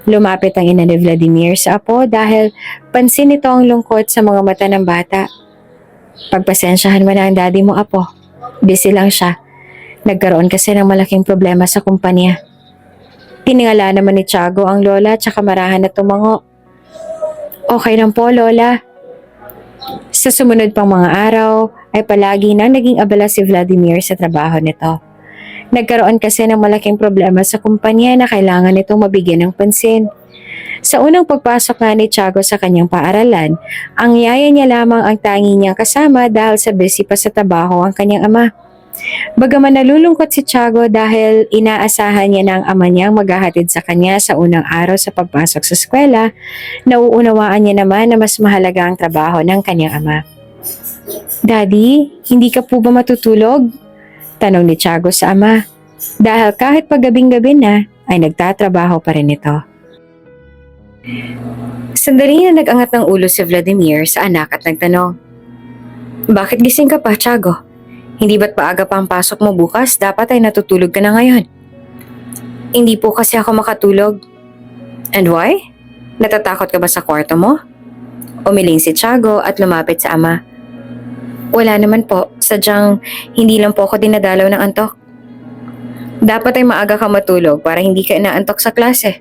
Lumapit ang ina ni Vladimir sa apo dahil pansin nito ang lungkot sa mga mata ng bata. Pagpasensyahan mo na ang daddy mo, apo. Busy lang siya. Nagkaroon kasi ng malaking problema sa kumpanya. Tiningala naman ni Tiago ang lola tsaka marahan na tumango. Okay lang po, lola. Sa sumunod pang mga araw ay palagi nang naging abala si Vladimir sa trabaho nito. Nagkaroon kasi ng malaking problema sa kumpanya na kailangan nitong mabigyan ng pansin. Sa unang pagpasok nga ni Tiago sa kanyang paaralan, ang yaya niya lamang ang tangi niyang kasama dahil sa busy pa sa trabaho ang kanyang ama. Bagaman nalulungkot si Tiago dahil inaasahan niya na ang ama niyang maghahatid sa kanya sa unang araw sa pagpasok sa eskwela, nauunawaan niya naman na mas mahalaga ang trabaho ng kanyang ama. Daddy, hindi ka po ba matutulog? Tanong ni Tiago sa ama, dahil kahit paggabing-gabi na ay nagtatrabaho pa rin ito. Sandali na nag-angat ng ulo si Vladimir sa anak at nagtanong, bakit gising ka pa, Tiago? Hindi ba't paaga pa ang pasok mo bukas? Dapat ay natutulog ka na ngayon. Hindi po kasi ako makatulog. And why? Natatakot ka ba sa kwarto mo? Umiling si Tiago at lumapit sa ama. Wala naman po, sadyang hindi lang po ako dinadalaw ng antok. Dapat ay maaga ka matulog para hindi ka inaantok sa klase.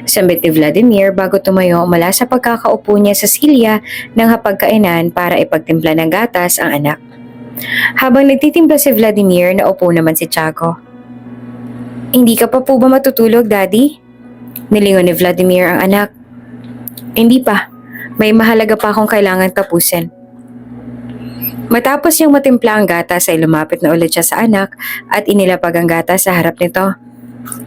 Sambit ni Vladimir bago tumayo mula sa pagkakaupo niya sa silya ng hapagkainan para ipagtimpla ng gatas ang anak. Habang nagtitimpla si Vladimir, naupo naman si Tiago. Hindi ka pa po ba matutulog, Daddy? Nilingon ni Vladimir ang anak. Hindi pa. May mahalaga pa akong kailangan tapusin. Matapos yung matimpla ang gatas ay lumapit na ulit siya sa anak at inilapag ang gatas sa harap nito.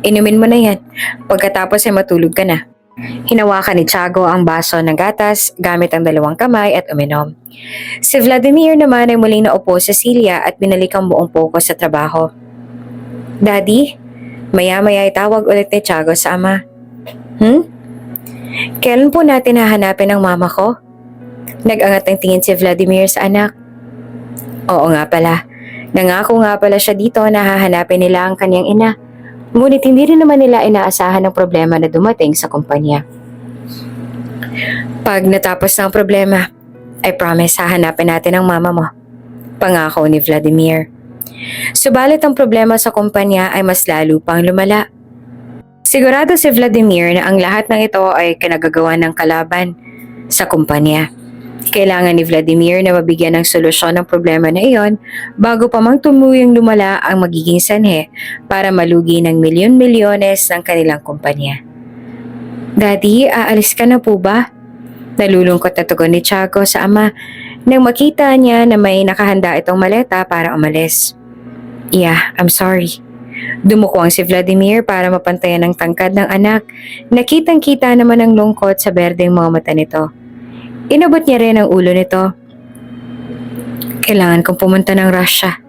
Inumin mo na yan. Pagkatapos ay matulog ka na. Hinawakan ni Tiago ang baso ng gatas gamit ang dalawang kamay at uminom. Si Vladimir naman ay muling naupo sa silya at binalik ang buong focus sa trabaho. Daddy, maya-maya ay tawag ulit ni Tiago sa ama. Kailan po natin hahanapin ang mama ko? Nag-angat ng tingin si Vladimir sa anak. Oo nga pala. Nangako nga pala siya dito na hahanapin nila ang kanyang ina. Ngunit hindi rin naman nila inaasahan ng problema na dumating sa kumpanya. Pag natapos na ang problema, I promise hahanapin natin ang mama mo. Pangako ni Vladimir. Subalit ang problema sa kumpanya ay mas lalo pang lumala. Sigurado si Vladimir na ang lahat ng ito ay kinagagawa ng kalaban sa kumpanya. Kailangan ni Vladimir na mabigyan ng solusyon ng problema na iyon bago pa mang tumuyong lumala ang magiging sanhe para malugi ng milyon-milyones ng kanilang kumpanya. Daddy, aalis ka na po ba? Nalulungkot na tugon ni Tiago sa ama nang makita niya na may nakahanda itong maleta para umalis. Yeah, I'm sorry. Dumuko ang si Vladimir para mapantayan ang tangkad ng anak. Nakitang-kita naman ang lungkot sa berdeng mga mata nito. Inabot niya rin ang ulo nito. Kailangan kong pumunta ng Russia.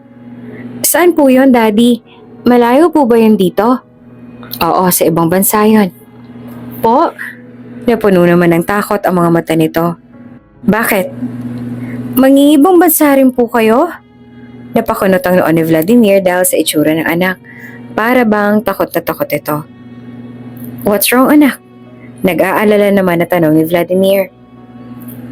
Saan po yon, Daddy? Malayo po ba yun dito? Oo, sa ibang bansa yun. Po? Napuno naman ng takot ang mga mata nito. Bakit? Mangingibang bansa rin po kayo? Napakunot ang noon ni Vladimir dahil sa itsura ng anak. Para bang takot na takot ito. What's wrong, anak? Nag-aalala naman na tanong ni Vladimir.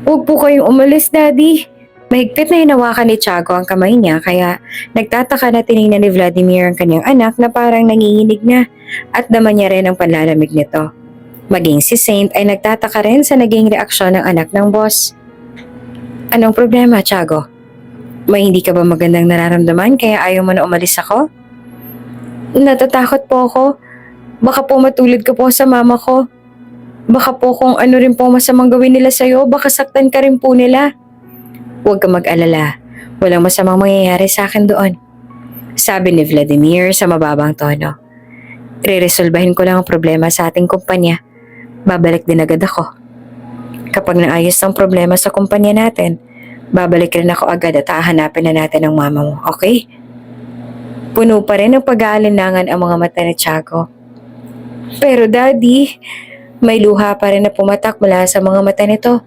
Huwag po kayong umalis, Daddy. Mahigpit na hinawakan ni Tiago ang kamay niya kaya nagtataka na tinignan ni Vladimir ang kanyang anak na parang nanginginig na at daman niya rin ang panlalamig nito. Maging si Saint ay nagtataka rin sa naging reaksyon ng anak ng boss. Anong problema, Tiago? May hindi ka ba magandang nararamdaman kaya ayaw mo na umalis ako? Natatakot po ako. Baka po matulad ka po sa mama ko. Baka po kung ano rin po masamang gawin nila sa'yo, baka saktan ka rin po nila. Huwag ka mag-alala. Walang masamang mangyayari sa akin doon. Sabi ni Vladimir sa mababang tono. Reresolbahin ko lang ang problema sa ating kumpanya. Babalik din agad ako. Kapag naayos ang problema sa kumpanya natin, babalik rin ako agad at hahanapin na natin ang mama mo, okay? Puno pa rin ang pag-aalinlangan ang mga mata ni Tiago. Pero Daddy, may luha pa rin na pumatak mula sa mga mata nito.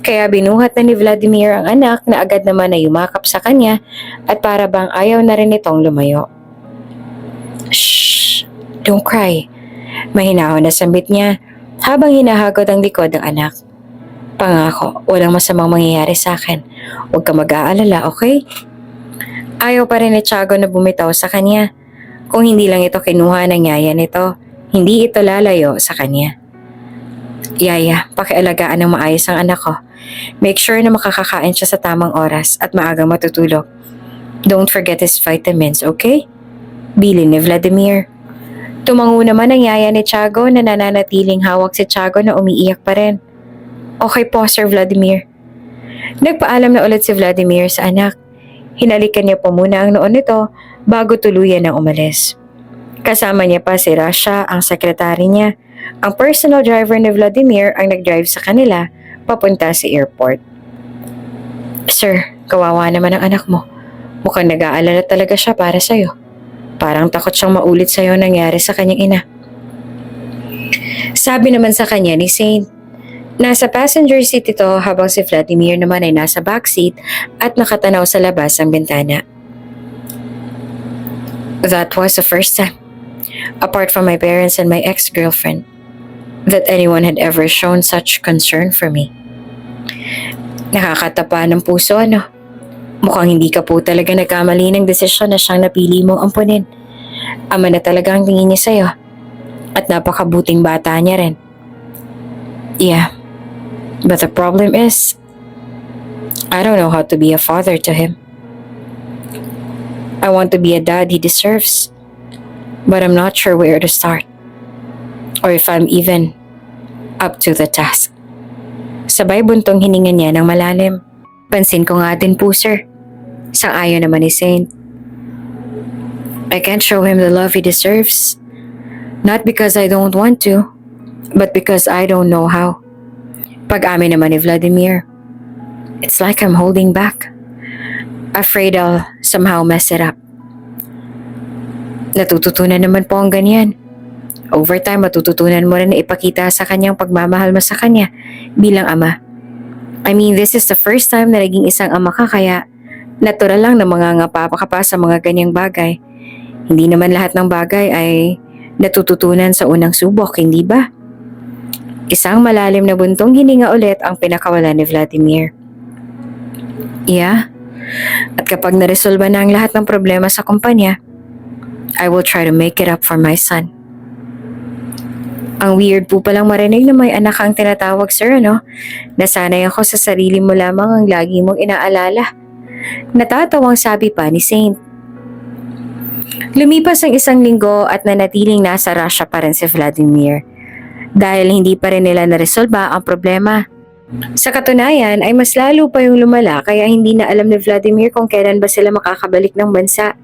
Kaya binuhat na ni Vladimir ang anak na agad naman na yumakap sa kanya at para bang ayaw na rin itong lumayo. Shh! Don't cry. Mahinahon na sambit niya habang hinahagod ang likod ng anak. Pangako, walang masamang mangyayari sa akin. Huwag ka mag-aalala, okay? Ayaw pa rin ni Tiago na bumitaw sa kanya. Kung hindi lang ito kinuha ng yaya nito, hindi ito lalayo sa kanya. Yaya, pakialagaan ng maayos ang anak ko. Make sure na makakakain siya sa tamang oras at maagang matutulog. Don't forget his vitamins, okay? Bilin ni Vladimir. Tumango naman ang yaya ni Tiago na nananatiling hawak si Tiago na umiiyak pa rin. Okay po, Sir Vladimir. Nagpaalam na ulit si Vladimir sa anak. Hinalikan niya po muna ang noon nito bago tuluyan ng umalis. Kasama niya pa si Rasha, ang sekretary niya. Ang personal driver ni Vladimir ang nag-drive sa kanila papunta sa airport. Sir, kawawa naman ang anak mo. Mukhang nag-aalala talaga siya para sa'yo. Parang takot siyang maulit sa'yo nangyari sa kanyang ina. Sabi naman sa kanya ni Saint. Nasa passenger seat ito habang si Vladimir naman ay nasa backseat at nakatanaw sa labas ang bintana. That was the first time, apart from my parents and my ex-girlfriend, that anyone had ever shown such concern for me. Nakakatapa ng puso, ano? Mukhang hindi ka po talaga nagkamali ng desisyon na siyang napili mong ampunin. Ama na talaga ang tingin niya sa'yo. At napakabuting bata niya rin. Yeah. But the problem is, I don't know how to be a father to him. I want to be a dad he deserves, but I'm not sure where to start, or if I'm even up to the task. Sabay buntong hininga niya ng malalim. Pansin ko nga din po, sir. Sang-ayon naman ni Saint. I can't show him the love he deserves. Not because I don't want to, but because I don't know how. Pag-amin naman ni Vladimir, it's like I'm holding back. Afraid I'll somehow mess it up. Natututunan naman po ang ganyan. Over time, matututunan mo rin na ipakita sa kanyang pagmamahal mo sa kanya bilang ama. I mean, this is the first time na naging isang ama ka kaya natural lang na mangangapa ka pa sa mga ganyang bagay. Hindi naman lahat ng bagay ay natututunan sa unang subok, hindi ba? Isang malalim na buntong hininga ulit ang pinakawalan ni Vladimir. Yeah, at kapag naresolba na ang lahat ng problema sa kumpanya, I will try to make it up for my son. Ang weird po palang marinig na may anak kang tinatawag, sir, ano? Nasanay ako sa sarili mo lamang ang lagi mong inaalala. Natatawang sabi pa ni Saint. Lumipas ang isang linggo at nanatiling nasa Russia pa rin si Vladimir. Dahil hindi pa rin nila naresolba ang problema. Sa katunayan ay mas lalo pa yung lumala kaya hindi na alam ni Vladimir kung kailan ba sila makakabalik ng bansa.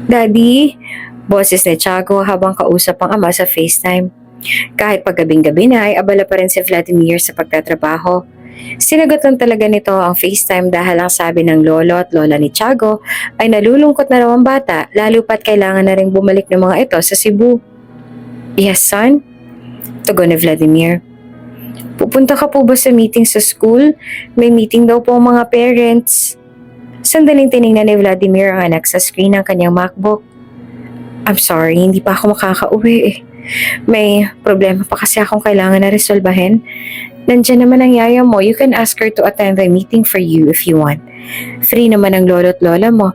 Daddy, boses ni Tiago habang kausap ang ama sa FaceTime. Kahit paggabing-gabi na ay abala pa rin si Vladimir sa pagtatrabaho. Sinagot lang talaga nito ang FaceTime dahil ang sabi ng lolo at lola ni Tiago ay nalulungkot na raw ang bata lalo pat kailangan na rin bumalik ng mga ito sa Cebu. Yes, son? Tugon ni Vladimir. Pupunta ka po ba sa meeting sa school? May meeting daw po ang mga parents. Sandaling tiningnan ni Vladimir ang anak sa screen ng kanyang MacBook. I'm sorry, hindi pa ako makakauwi eh. May problema pa kasi akong kailangan na resolbahin. Nandiyan naman ang yaya mo, you can ask her to attend the meeting for you if you want. Free naman ang lolo at lola mo.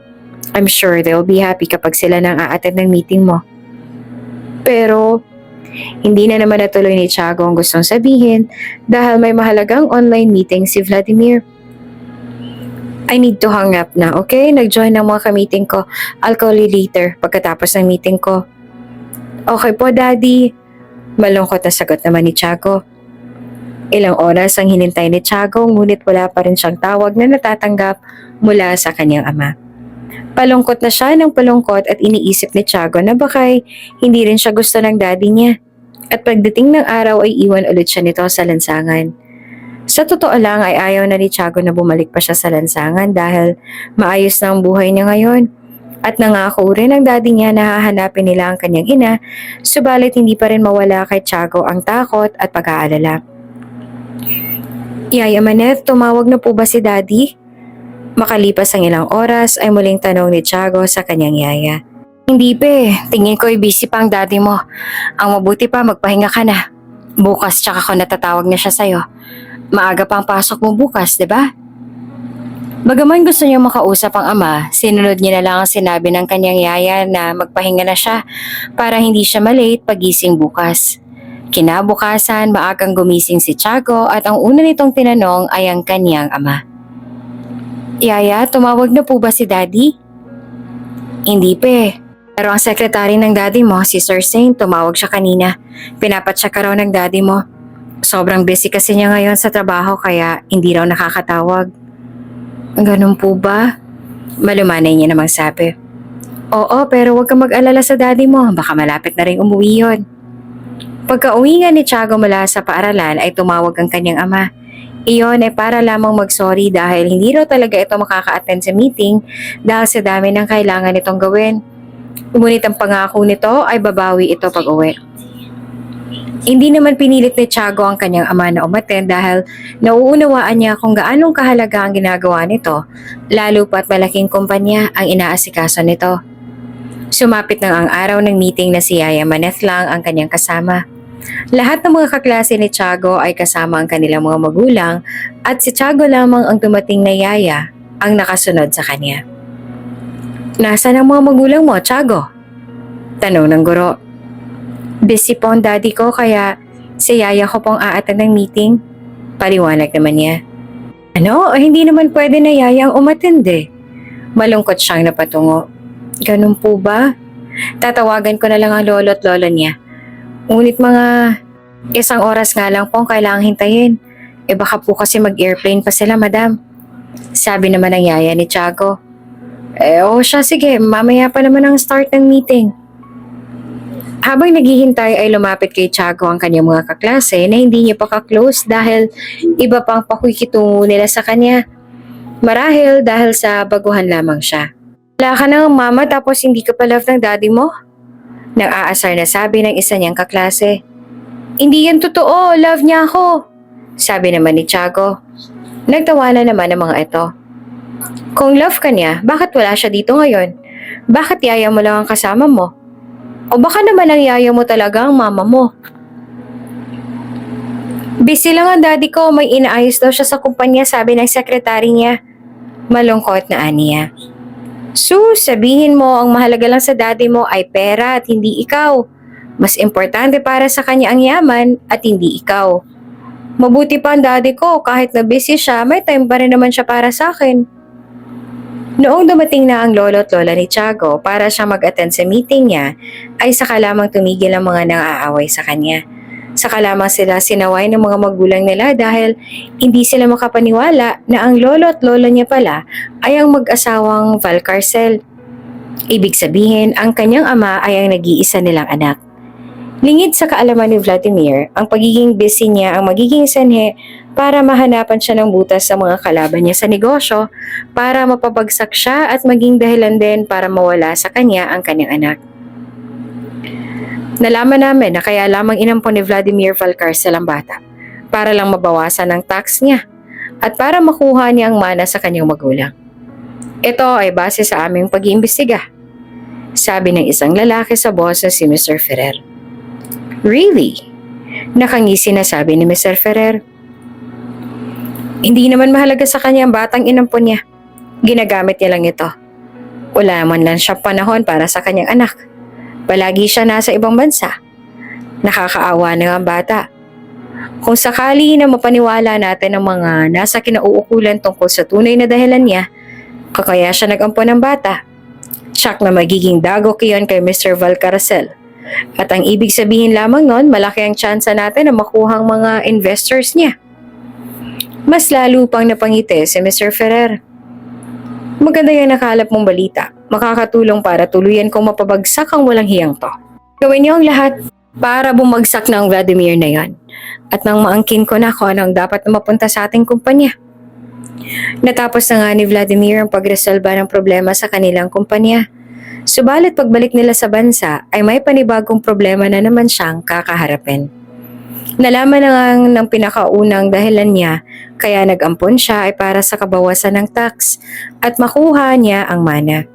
I'm sure they'll be happy kapag sila nang a-attend ng meeting mo. Pero, hindi na naman natuloy ni Tiago ang gustong sabihin dahil may mahalagang online meeting si Vladimir. I need to hang up na, okay? Nag-join ng mga ka-meeting ko. I'll call you later pagkatapos ng meeting ko. Okay po, Daddy. Malungkot na sagot naman ni Tiago. Ilang oras ang hinintay ni Tiago ngunit wala pa rin siyang tawag na natatanggap mula sa kanyang ama. Palungkot na siya ng palungkot at iniisip ni Tiago na bakay hindi rin siya gusto ng daddy niya. At pagdating ng araw ay iwan ulit siya nito sa lansangan. Sa totoo lang ay ayaw na ni Tiago na bumalik pa siya sa lansangan dahil maayos na ang buhay niya ngayon. At nangako rin ang daddy niya na hahanapin nila ang kanyang ina, subalit hindi pa rin mawala kay Tiago ang takot at pag-aalala. Yaya Maneth, tumawag na po ba si daddy? Makalipas ang ilang oras ay muling tanong ni Tiago sa kanyang yaya. Hindi pe, tingin ko ay busy pa ang daddy mo. Ang mabuti pa magpahinga ka na. Bukas tsaka ko natatawag na siya sa'yo. Maaga pang pasok mo bukas, di ba? Bagaman gusto niya makausap ang ama, sinunod niya na lang ang sinabi ng kanyang yaya na magpahinga na siya para hindi siya malate pagising bukas. Kinabukasan, maagang gumising si Tiago at ang una nitong tinanong ay ang kanyang ama. Yaya, tumawag na po ba si daddy? Hindi pe. Pero ang sekretary ng daddy mo, si Sir Saint, tumawag siya kanina. Pinapacheck ka raw ng daddy mo. Sobrang busy kasi niya ngayon sa trabaho kaya hindi raw nakakatawag. Ganun po ba? Malumanay niya namang sabi. Oo, pero huwag kang mag-alala sa daddy mo. Baka malapit na rin umuwi yun. Pagka-uwi nga ni Tiago mula sa paaralan ay tumawag ang kanyang ama. Iyon ay para lamang mag-sorry dahil hindi raw talaga ito makaka-attend sa meeting dahil sa dami ng kailangan nitong gawin. Ngunit ang pangako nito ay babawi ito pag-uwi. Hindi naman pinilit ni Tiago ang kanyang ama na umattend dahil nauunawaan niya kung gaanong kahalaga ang ginagawa nito, lalo pat malaking kumpanya ang inaasikaso nito. Sumapit na ang araw ng meeting na si Yaya Maneth lang ang kanyang kasama. Lahat ng mga kaklase ni Tiago ay kasama ang kanilang mga magulang at si Tiago lamang ang dumating na yaya ang nakasunod sa kanya. Nasaan ang mga magulang mo, Tiago? Tanong ng guro. Busy po ang daddy ko kaya si yaya ko pong a-attend ng meeting. Paliwanag naman niya. Ano? Hindi naman pwede na yaya ang umattend eh. Malungkot siyang napatungo. Ganun po ba? Tatawagan ko na lang ang lolo at lola niya. Ngunit mga isang oras nga lang po ang kailangang hintayin. Baka po kasi mag-airplane pa sila, madam. Sabi naman ng yaya ni Tiago. Oo siya, sige. Mamaya pa naman ang start ng meeting. Habang naghihintay ay lumapit kay Tiago ang kanyang mga kaklase na hindi niya pa ka-close dahil iba pang pakikitungo nila sa kanya. Marahil dahil sa baguhan lamang siya. Wala ka ng mama tapos hindi ka pa love ng daddy mo? Nang aasar na sabi ng isa niyang kaklase. Hindi yan totoo, love niya ako. Sabi naman ni Tiago. Nagtawanan naman ang mga ito. Kung love ka niya, bakit wala siya dito ngayon? Bakit yaya mo lang ang kasama mo? O baka naman ang yaya mo talaga ang mama mo? Busy lang ang daddy ko, may inaayos daw siya sa kumpanya, sabi ng sekretary niya. Malungkot na aniya. Sabihin mo ang mahalaga lang sa daddy mo ay pera at hindi ikaw. Mas importante para sa kanya ang yaman at hindi ikaw. Mabuti pa ang daddy ko, kahit na busy siya, may time pa rin naman siya para sa akin. Noong dumating na ang lolo at lola ni Tiago para siya mag-attend sa meeting niya, ay saka lamang tumigil ang mga nang-aaway sa kanya. Saka lamang sila sinaway ng mga magulang nila dahil hindi sila makapaniwala na ang lolo at lola niya pala ay ang mag-asawang Valcarcel. Ibig sabihin, ang kanyang ama ay ang nag-iisa nilang anak. Lingid sa kaalaman ni Vladimir, ang pagiging busy niya ang magiging sanhe para mahanapan siya ng butas sa mga kalaban niya sa negosyo para mapabagsak siya at maging dahilan din para mawala sa kanya ang kanyang anak. Nalaman namin na kaya lamang inampon ni Vladimir Valcarcel ang bata para lang mabawasan ang tax niya at para makuha niya ang mana sa kanyang magulang. Ito ay base sa aming pag-iimbestiga, sabi ng isang lalaki sa boss na si Mr. Ferrer. Really? Nakangisi na sabi ni Mr. Ferrer. Hindi naman mahalaga sa kanya ang batang inampon niya. Ginagamit niya lang ito. Wala man lang siya panahon para sa kanyang anak. Palagi siya nasa ibang bansa. Nakakaawa na ang bata. Kung sakali na mapaniwala natin ang mga nasa kinauukulan tungkol sa tunay na dahilan niya, kaya siya nag-ampon ng bata, tsak na magiging dagok iyon kay Mr. Valcarcel. At ang ibig sabihin lamang nun, malaki ang tsansa natin na makuha ang mga investors niya. Mas lalo pang napangiti si Mr. Ferrer. Maganda yung nakalap mong balita. Makakatulong para tuluyan kung mapabagsak ang walang hiyang to. Gawin niyo ang lahat para bumagsak na ang Vladimir na yan. At nang maangkin ko na kung ano ang dapat na mapunta sa ating kumpanya. Natapos na nga ni Vladimir ang pagresolba ng problema sa kanilang kumpanya. Subalit pagbalik nila sa bansa ay may panibagong problema na naman siyang kakaharapin. Nalaman na nga ng pinakaunang dahilan niya kaya nag-ampon siya ay para sa kabawasan ng tax at makuha niya ang mana.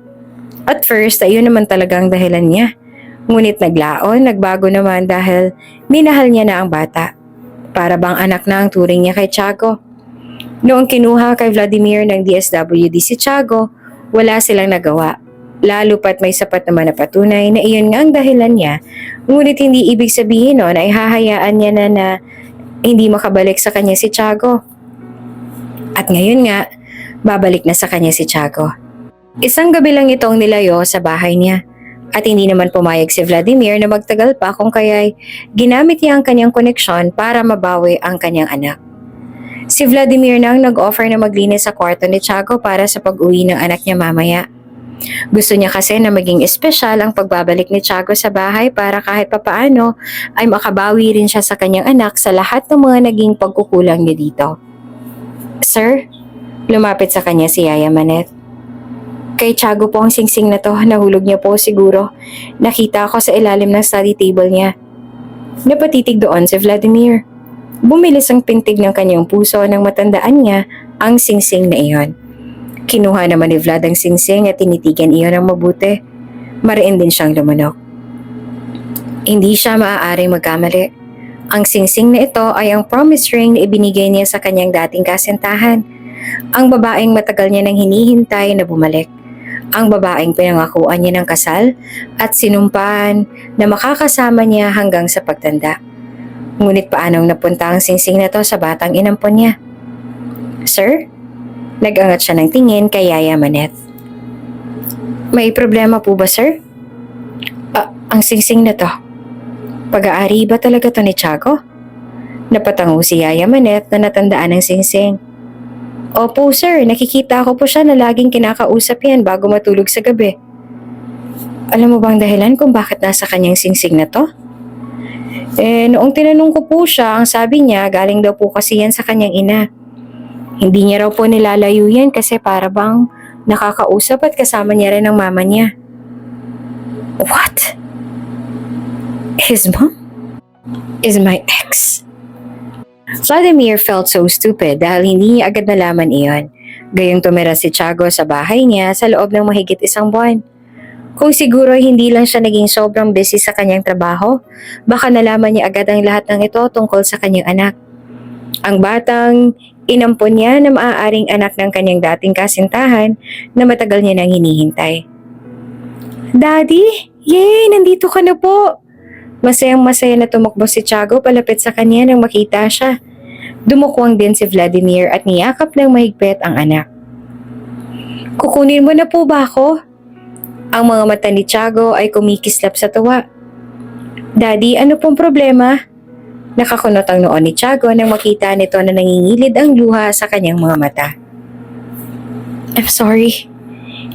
At first ay yun naman talagang dahilan niya. Ngunit naglaon, nagbago naman dahil minahal niya na ang bata. Para bang anak na ang turing niya kay Tiago. Noong kinuha kay Vladimir ng DSWD si Tiago, wala silang nagawa. Lalo pat may sapat naman na patunay na iyon nga ang dahilan niya, ngunit hindi ibig sabihin nun ay hahayaan niya na hindi makabalik sa kanya si Tiago. At ngayon nga, babalik na sa kanya si Tiago. Isang gabi lang itong nilayo sa bahay niya at hindi naman pumayag si Vladimir na magtagal pa kung kaya'y ginamit niya ang kanyang koneksyon para mabawi ang kanyang anak. Si Vladimir na ang nag-offer na maglinis sa kwarto ni Tiago para sa pag-uwi ng anak niya mamaya. Gusto niya kasi na maging espesyal ang pagbabalik ni Tiago sa bahay para kahit papaano ay makabawi rin siya sa kanyang anak sa lahat ng mga naging pagkukulang niya dito. Sir, lumapit sa kanya si Yaya Manet. Kay Tiago po ang singsing na to, nahulog niya po siguro. Nakita ko sa ilalim ng study table niya. Napatitig doon si Vladimir. Bumilis ang pintig ng kanyang puso nang matandaan niya ang singsing na iyon. Kinuha naman ni Vlad ang singsing at tinitigan iyon ng mabuti. Mariin din siyang lumunok. Hindi siya maaaring magkamali. Ang singsing na ito ay ang promise ring na ibinigay niya sa kanyang dating kasintahan. Ang babaeng matagal niya nang hinihintay na bumalik. Ang babaeng pinangakuan niya ng kasal at sinumpaan na makakasama niya hanggang sa pagtanda. Ngunit paanong napunta ang singsing na to sa batang inampon niya? Sir? Nag-angat siya ng tingin kay Yaya Manet. May problema po ba, sir? Ang singsing na to. Pag-aari ba talaga to ni Tiago? Napatango si Yaya Manet na natandaan ng singsing. Opo, sir. Nakikita ko po siya na laging kinakausap yan bago matulog sa gabi. Alam mo bang dahilan kung bakit nasa kanyang singsing na to? Noong tinanong ko po siya, ang sabi niya, galing daw po kasi yan sa kanyang ina. Hindi niya raw po nilalayo yan kasi para bang nakakausap at kasama niya rin ang mama niya. What? His mom? Is my ex? Vladimir felt so stupid dahil hindi niya agad nalaman iyon. Gayong tumira si Tiago sa bahay niya sa loob ng mahigit 1 buwan. Kung siguro hindi lang siya naging sobrang busy sa kanyang trabaho, baka nalaman niya agad ang lahat ng ito tungkol sa kanyang anak. Ang batang inampon niya na maaaring anak ng kanyang dating kasintahan na matagal niya nang hinihintay. Daddy! Yay! Nandito ka na po! Masayang-masaya na tumakbo si Tiago palapit sa kanya nang makita siya. Dumukwang din si Vladimir at niyakap ng mahigpit ang anak. Kukunin mo na po ba ako? Ang mga mata ni Tiago ay kumikislap sa tuwa. Daddy, ano pong problema? Nakakunot ang noon ni Tiago nang makita nito na nangingilid ang luha sa kanyang mga mata. I'm sorry.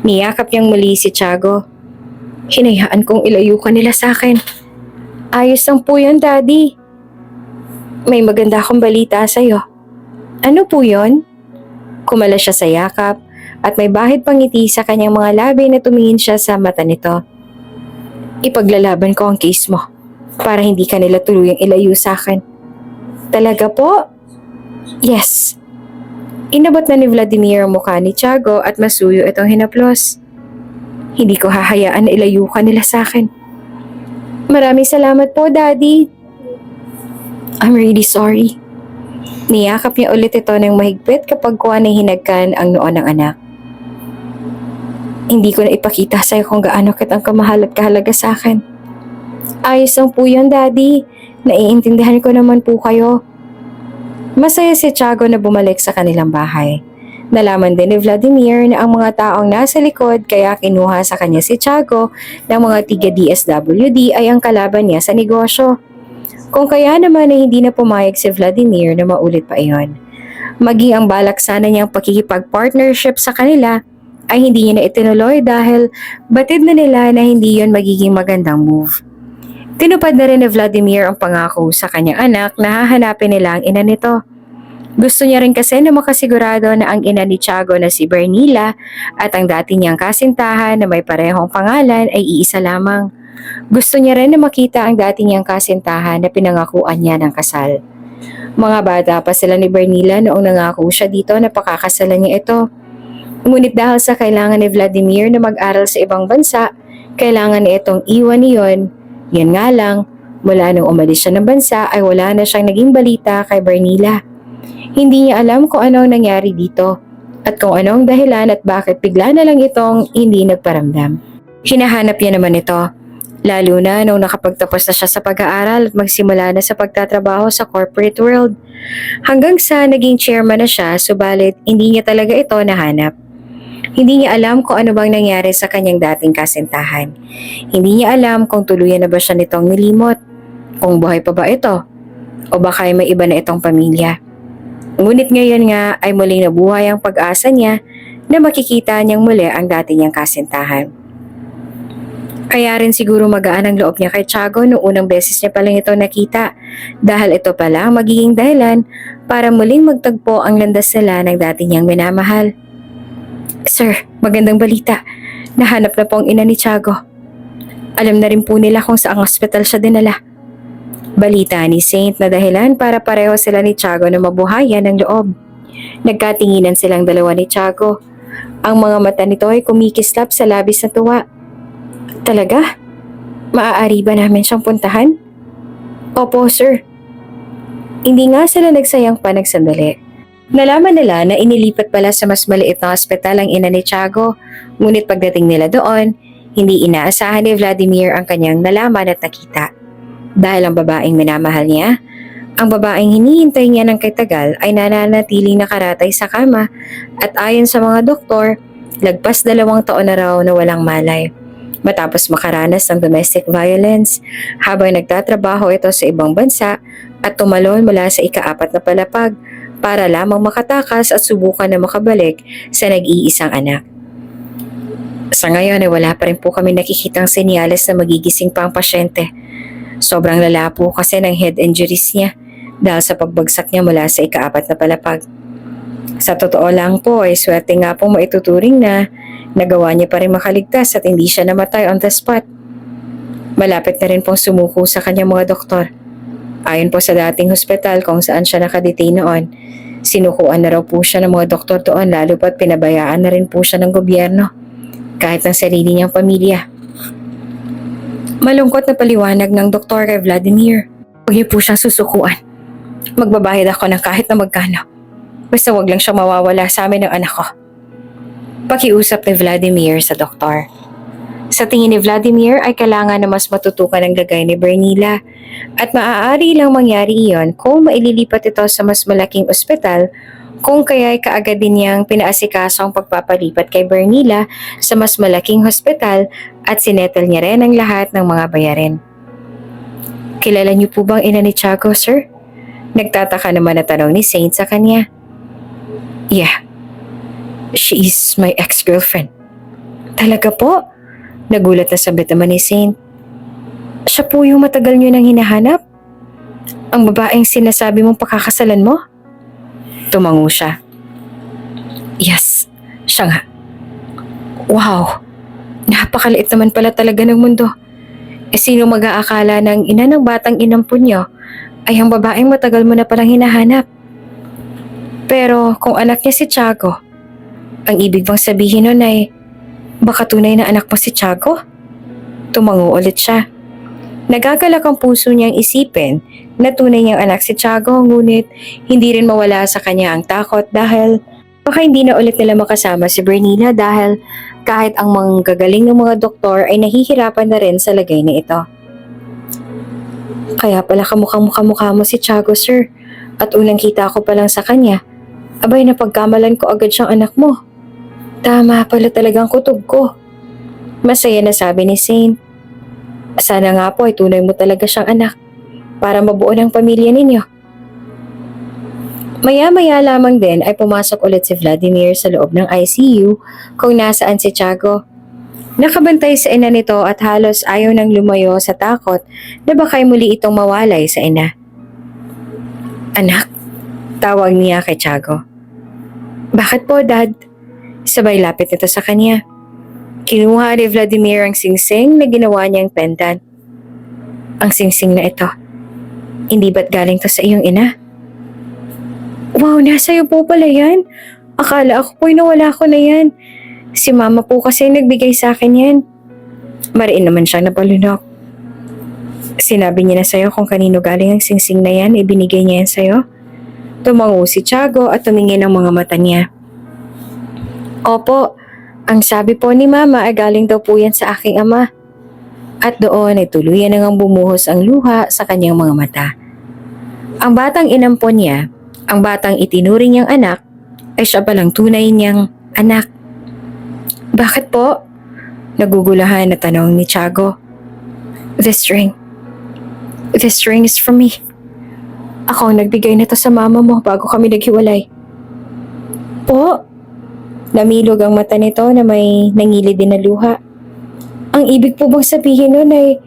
Niyakap niyang muli si Tiago. Hinayaan kong ilayo ka nila sa akin. Ayos lang po yun, Daddy. May maganda akong balita sa'yo. Ano po yun? Kumala siya sa yakap at may bahid pang ngiti sa kanyang mga labi na tumingin siya sa mata nito. Ipaglalaban ko ang case mo para hindi ka nila tuluyang ilayo sa akin. Talaga po? Yes. Inabot na ni Vladimir ang mukha ni Tiago at masuyo itong hinaplos. Hindi ko hahayaan na ilayo ka nila sa akin. Maraming salamat po, Daddy. I'm really sorry. Niyakap niya ulit ito ng mahigpit kapag kuha na hinagkan ang noo ng anak. Hindi ko na ipakita sa'yo kung gaano kitang kamahal at kahalaga sa akin. Ayos lang po yun, Daddy. Naiintindihan ko naman po kayo. Masaya si Tiago na bumalik sa kanilang bahay. Nalaman din ni Vladimir na ang mga taong nasa likod kaya kinuha sa kanya si Tiago ng mga tiga DSWD ay ang kalaban niya sa negosyo. Kung kaya naman ay hindi na pumayag si Vladimir na maulit pa iyon. Maging ang balak sana niyang pakikipag-partnership sa kanila ay hindi niya na itinuloy dahil batid na nila na hindi yon magiging magandang move. Tinupad na rin ni Vladimir ang pangako sa kanyang anak na hahanapin nila ang ina nito. Gusto niya rin kasi na makasigurado na ang ina ni Tiago na si Bernila at ang dati niyang kasintahan na may parehong pangalan ay iisa lamang. Gusto niya rin na makita ang dati niyang kasintahan na pinangakuan niya ng kasal. Mga bata pa sila ni Bernila noong nangako siya dito na pakakasalan niya ito. Ngunit dahil sa kailangan ni Vladimir na mag-aral sa ibang bansa, kailangan na itong iwan niyon. Yan nga lang, mula nung umalis siya ng bansa ay wala na siyang naging balita kay Bernila. Hindi niya alam kung ano ang nangyari dito at kung ano ang dahilan at bakit bigla na lang itong hindi nagparamdam. Hinahanap niya naman ito, lalo na nung nakapagtapos na siya sa pag-aaral at magsimula na sa pagtatrabaho sa corporate world. Hanggang sa naging chairman na siya, subalit hindi niya talaga ito nahanap. Hindi niya alam kung ano bang nangyari sa kanyang dating kasintahan. Hindi niya alam kung tuluyan na ba siya nitong nilimot, kung buhay pa ba ito, o baka may iba na itong pamilya. Ngunit ngayon nga ay muling nabuhay ang pag-asa niya na makikita niyang muli ang dati niyang kasintahan. Kaya rin siguro magaan ang loob niya kay Tiago noong unang beses niya palang ito nakita dahil ito pala ang magiging dahilan para muling magtagpo ang landas nila ng dati niyang minamahal. Sir, magandang balita. Nahanap na po ang ina ni Tiago. Alam na rin po nila kung saang ospital siya dinala. Balita ni Saint na dahilan para pareho sila ni Tiago na mabuhayan ng loob. Nagkatinginan silang dalawa ni Tiago. Ang mga mata nito ay kumikislap sa labis na tuwa. Talaga? Maaari ba namin siyang puntahan? Opo, sir. Hindi nga sila nagsayang pa nagsandali. Nalaman nila na inilipat pala sa mas maliit na ospital ang ina ni Tiago, ngunit pagdating nila doon, hindi inaasahan ni Vladimir ang kanyang nalaman at nakita. Dahil ang babaeng minamahal niya, ang babaeng hinihintay niya ng katagal ay nananatiling nakaratay sa kama at ayon sa mga doktor, lagpas 2 taon na raw na walang malay. Matapos makaranas ng domestic violence habang nagtatrabaho ito sa ibang bansa at tumalon mula sa ika-4 na palapag para lamang makatakas at subukan na makabalik sa nag-iisang anak. Sa ngayon ay wala pa rin po kami nakikitang senyales na magigising pa ang pasyente. Sobrang lala po kasi ng head injuries niya dahil sa pagbagsak niya mula sa ika-4 na palapag. Sa totoo lang po ay swerte nga pong maituturing na nagawa niya pa rin makaligtas at hindi siya namatay on the spot. Malapit na rin pong sumuko sa kanyang mga doktor. Ayon po sa dating hospital kung saan siya nakadetain noon, sinukuan na raw po siya ng mga doktor doon lalo pat pinabayaan na rin po siya ng gobyerno, kahit ng sarili niyang pamilya. Malungkot na paliwanag ng doktor kay Vladimir. Huwag niyo po siyang susukuan. Magbabayad ako ng kahit na magkano. Basta wag lang siya mawawala sa amin ng anak ko. Pakiusap ni Vladimir sa doktor. Sa tingin ni Vladimir ay kailangan na mas matutukan ang lagay ni Bernila at maaari lang mangyari iyon kung maililipat ito sa mas malaking ospital kung kaya'y kaagad din niyang pinaasikaso ang pagpapalipat kay Bernila sa mas malaking hospital at sinettle niya rin ang lahat ng mga bayarin. Kilala niyo po bang ina ni Tiago, sir? Nagtataka naman na tanong ni Saint sa kanya. Yeah, she is my ex-girlfriend. Talaga po? Nagulat na sabi naman ni Saint. Siya po yung matagal niyo nang hinahanap? Ang babaeng sinasabi mong pakakasalan mo? Tumango siya. Yes, siya nga. Wow, napakaliit naman pala talaga ng mundo. Sino mag-aakala ng ina ng batang inampun niyo ay ang babaeng matagal mo na palang hinahanap? Pero kung anak niya si Tiago, ang ibig bang sabihin nun ay baka tunay na anak mo si Tiago? Tumango ulit siya. Nagagalak ang puso niyang isipin na tunay niyang anak si Tiago, ngunit hindi rin mawala sa kanya ang takot dahil baka hindi na ulit nila makasama si Bernila dahil kahit ang mga gagaling ng mga doktor ay nahihirapan na rin sa lagay na ito. Kaya pala kamukhang-mukha mo si Tiago, sir. At unang kita ko pa lang sa kanya, abay napagkamalan ko agad siyang anak mo. Tama pala talagang kutob ko. Masaya na sabi ni Saint. Sana nga po ay tunay mo talaga siyang anak para mabuo ng pamilya ninyo. Maya-maya lamang din ay pumasok ulit si Vladimir sa loob ng ICU kung nasaan si Tiago. Nakabantay sa ina nito at halos ayaw nang lumayo sa takot na baka'y muli itong mawalay sa ina. Anak, tawag niya kay Tiago. Bakit po, Dad? Sabay lapit nito sa kanya. Kinuha ni Vladimir ang singsing na ginawa niyang pendant. Ang singsing na ito, hindi ba't galing to sa iyong ina? Wow, nasa iyo po pala yan. Akala ako po'y nawala ko na yan. Si Mama po kasi nagbigay sa akin yan. Mariin naman siyang napalunok. Sinabi niya na sa'yo kung kanino galing ang singsing na yan, ibinigay niya yan sa'yo? Tumango si Tiago at tumingin ang mga mata niya. Opo, ang sabi po ni Mama ay galing daw po yan sa aking ama. At doon ay tuluyan nang bumuhos ang luha sa kanyang mga mata. Ang batang inampon niya, ang batang itinuring niyang anak, ay siya palang tunay niyang anak. Bakit po? Nagugulahan na tanong ni Tiago. This ring is for me. Ako ang nagbigay nito sa mama mo bago kami naghiwalay. Po? Namilog ang mata nito na may nangilid din na luha. Ang ibig po bang sabihin nun ay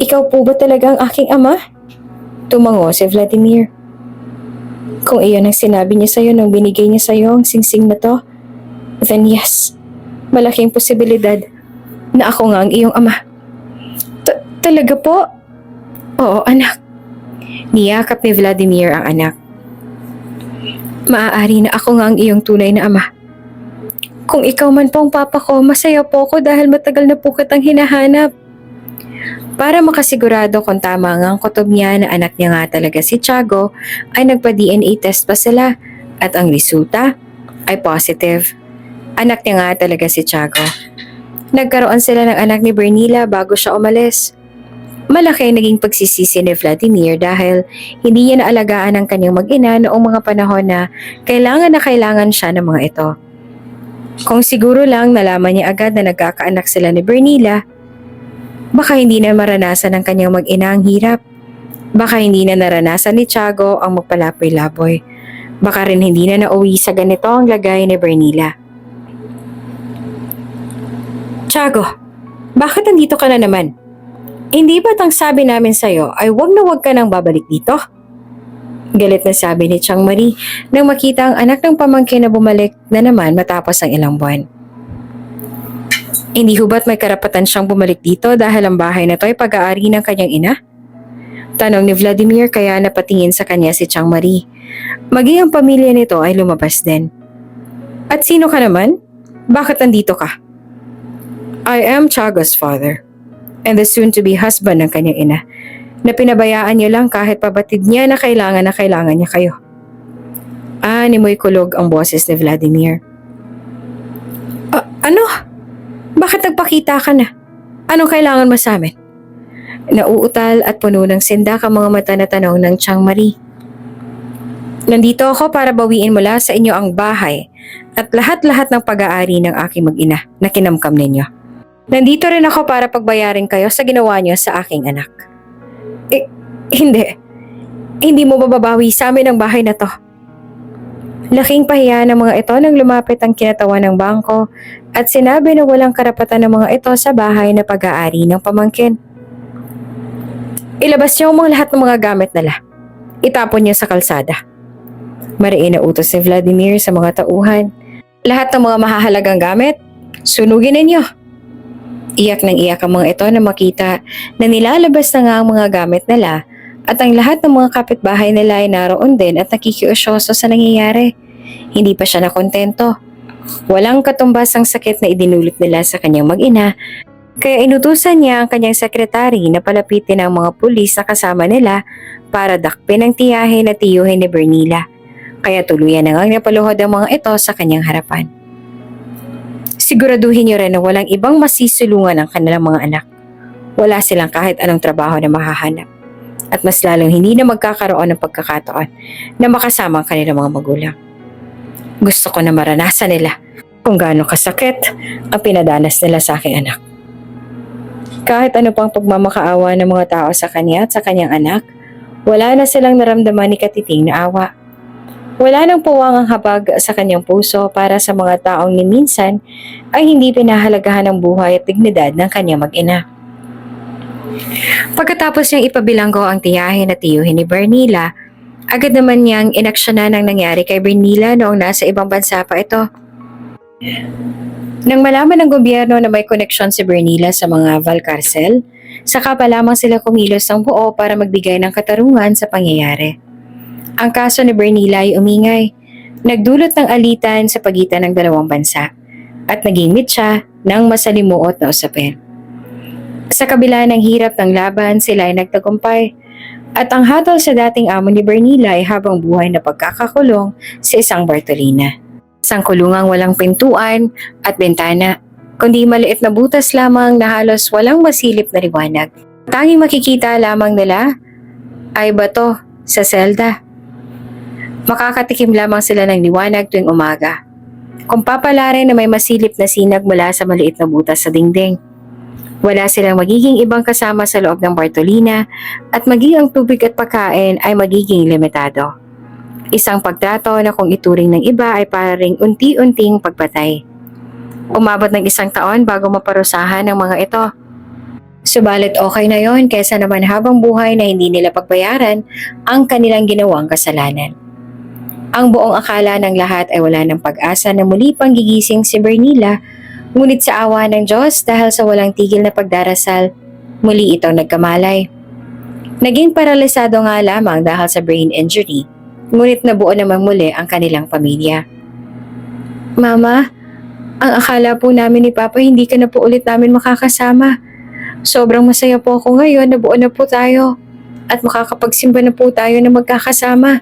ikaw po ba talaga ang aking ama? Tumango si Vladimir. Kung iyon ang sinabi niya sa'yo nung binigay niya sa'yo ang singsing na to, then yes, malaking posibilidad na ako nga ang iyong ama. Talaga po? Oo, anak. Niyakap ni Vladimir ang anak. Maaari na ako nga ang iyong tunay na ama. Kung ikaw man po ang papa ko, masaya po ako dahil matagal na po kitang hinahanap. Para makasigurado kung tama nga ang kutob niya na anak niya nga talaga si Tiago, ay nagpa-DNA test pa sila at ang resulta ay positive. Anak niya nga talaga si Tiago. Nagkaroon sila ng anak ni Bernila bago siya umalis. Malaki naging pagsisisi ni Vladimir dahil hindi niya naalagaan ang kanyang mag-ina noong mga panahon na kailangan siya ng mga ito. Kung siguro lang nalaman niya agad na nagkakaanak sila ni Bernila, baka hindi na maranasan ng kanyang mag-ina ang hirap. Baka hindi na naranasan ni Tiago ang magpalapoy-laboy. Baka rin hindi na nauwi sa ganito ang lagay ni Bernila. Tiago, bakit nandito ka na naman? Hindi ba't ang sabi namin sa'yo ay wag na wag ka nang babalik dito? Galit na sabi ni Chang Marie nang makita ang anak ng pamangkin na bumalik na naman matapos ang ilang buwan. Hindi ho ba't may karapatan siyang bumalik dito dahil ang bahay na to ay pag-aari ng kanyang ina? Tanong ni Vladimir kaya napatingin sa kanya si Chang Marie. Maging ang pamilya nito ay lumabas din. At sino ka naman? Bakit nandito ka? I am Tiago's father and the soon-to-be husband ng kanyang ina na pinabayaan niyo lang kahit pabatid niya na kailangan niya kayo. Nimoy kulog ang boses ni Vladimir. Ano? Bakit nagpakita ka na? Anong kailangan mo sa amin? Nauutal at puno ng sindak ang mga mata na tanong ng Chang Marie. Nandito ako para bawiin mula sa inyo ang bahay at lahat-lahat ng pag-aari ng aking mag-ina na kinamkam ninyo. Nandito rin ako para pagbayarin kayo sa ginawa niyo sa aking anak. Hindi. Hindi mo mababawi sa amin ang bahay na to. Laking pahiya ng mga ito nang lumapit ang kinatawan ng bangko at sinabi na walang karapatan ng mga ito sa bahay na pag-aari ng pamangkin. Ilabas niyo ang lahat ng mga gamit nila. Itapon niyo sa kalsada. Mariin na utos si Vladimir sa mga tauhan. Lahat ng mga mahahalagang gamit, sunugin ninyo. Iyak ng iyak ang mga ito na makita na nilalabas na nga ang mga gamit nila at ang lahat ng mga kapitbahay nila ay naroon din at nakikiusyoso sa nangyayari. Hindi pa siya nakontento. Walang katumbas ang sakit na idinulot nila sa kanyang mag-ina, kaya inutusan niya ang kanyang sekretary na palapitin ang mga pulis na kasama nila para dakpin ang tiyahin at tiyuhin ni Bernila. Kaya tuluyan na ngang napaluhod ang mga ito sa kanyang harapan. Siguraduhin niyo rin na walang ibang masisulungan ang kanilang mga anak. Wala silang kahit anong trabaho na mahahanap. At mas lalong hindi na magkakaroon ng pagkakataon na makasama ang kanilang mga magulang. Gusto ko na maranasan nila kung gaano kasakit ang pinadanas nila sa aking anak. Kahit ano pang pagmamakaawa ng mga tao sa kanya at sa kanyang anak, wala na silang naramdaman ni Katiting na awa. Wala nang puwang ang habag sa kanyang puso para sa mga taong ni minsan ay hindi pinahalagahan ng buhay at dignidad ng kanyang mag-ina. Pagkatapos niyang ipabilanggo ang tiyahin at tiyuhin ni Bernila, agad naman niyang inaksyonan ang nangyari kay Bernila noong nasa ibang bansa pa ito. Nang malaman ng gobyerno na may koneksyon si Bernila sa mga Valcarcel, saka pa lamang sila kumilos ng buo para magbigay ng katarungan sa pangyayari. Ang kaso ni Bernila ay umingay, nagdulot ng alitan sa pagitan ng dalawang bansa at naging mitya ng masalimuot na usapin. Sa kabila ng hirap ng laban, sila ay nagtagumpay at ang hatol sa dating amo ni Bernila ay habang buhay na pagkakakulong sa isang Bartolina. Isang kulungang walang pintuan at bintana, kundi maliit na butas lamang na halos walang masilip na liwanag. Tanging makikita lamang nila ay bato sa selda. Makakatikim lamang sila ng liwanag tuwing umaga. Kung papalarin na may masilip na sinag mula sa maliit na butas sa dingding. Wala silang magiging ibang kasama sa loob ng Bartolina at maging ang tubig at pagkain ay magiging limitado. Isang pagtrato na kung ituring ng iba ay pararing unti-unting pagpatay. Umabot ng 1 taon bago maparusahan ng mga ito. Subalit okay na yon kaysa naman habang buhay na hindi nila pagbayaran ang kanilang ginawang kasalanan. Ang buong akala ng lahat ay wala ng pag-asa na muli pang gigising si Bernila, ngunit sa awa ng Diyos dahil sa walang tigil na pagdarasal, muli itong nagkamalay. Naging paralisado nga lamang dahil sa brain injury, ngunit nabuo naman muli ang kanilang pamilya. Mama, ang akala po namin ni Papa hindi ka na po ulit namin makakasama. Sobrang masaya po ako ngayon na buo na po tayo at makakapagsimba na po tayo na magkakasama.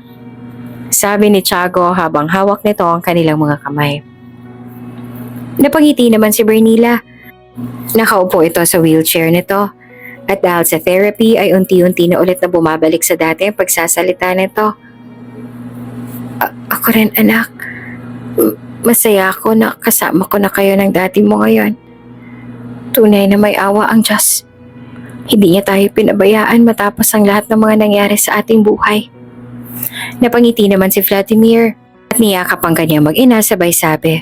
Sabi ni Tiago habang hawak nito ang kanilang mga kamay. Napangiti naman si Bernila. Nakaupo ito sa wheelchair nito at dahil sa therapy ay unti-unti na ulit na bumabalik sa dati ang pagsasalita nito. Ako rin anak. Masaya ako na kasama ko na kayo ng dati mo ngayon. Tunay na may awa ang Diyos. Hindi niya tayo pinabayaan matapos ang lahat ng mga nangyari sa ating buhay. Napangiti naman si Vladimir at niyakap ang kanyang mag-ina sabay sabi,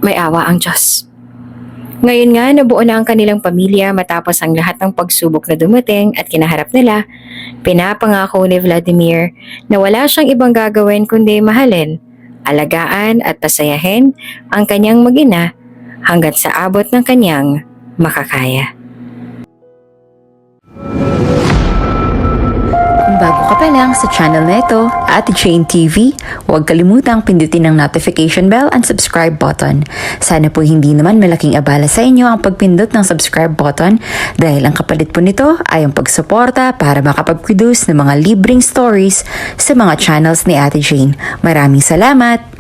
may awa ang Diyos. Ngayon nga nabuo na ang kanilang pamilya matapos ang lahat ng pagsubok na dumating at kinaharap nila, pinapangako ni Vladimir na wala siyang ibang gagawin kundi mahalin, alagaan at pasayahin ang kanyang mag-ina hanggat sa abot ng kanyang makakaya.
Kung bago ka pa lang sa channel na ito, Ate Jane TV, huwag kalimutang pindutin ang notification bell and subscribe button. Sana po hindi naman malaking abala sa inyo ang pagpindot ng subscribe button dahil ang kapalit po nito ay ang pagsuporta para makapag-produce ng mga libreng stories sa mga channels ni Ate Jane. Maraming salamat!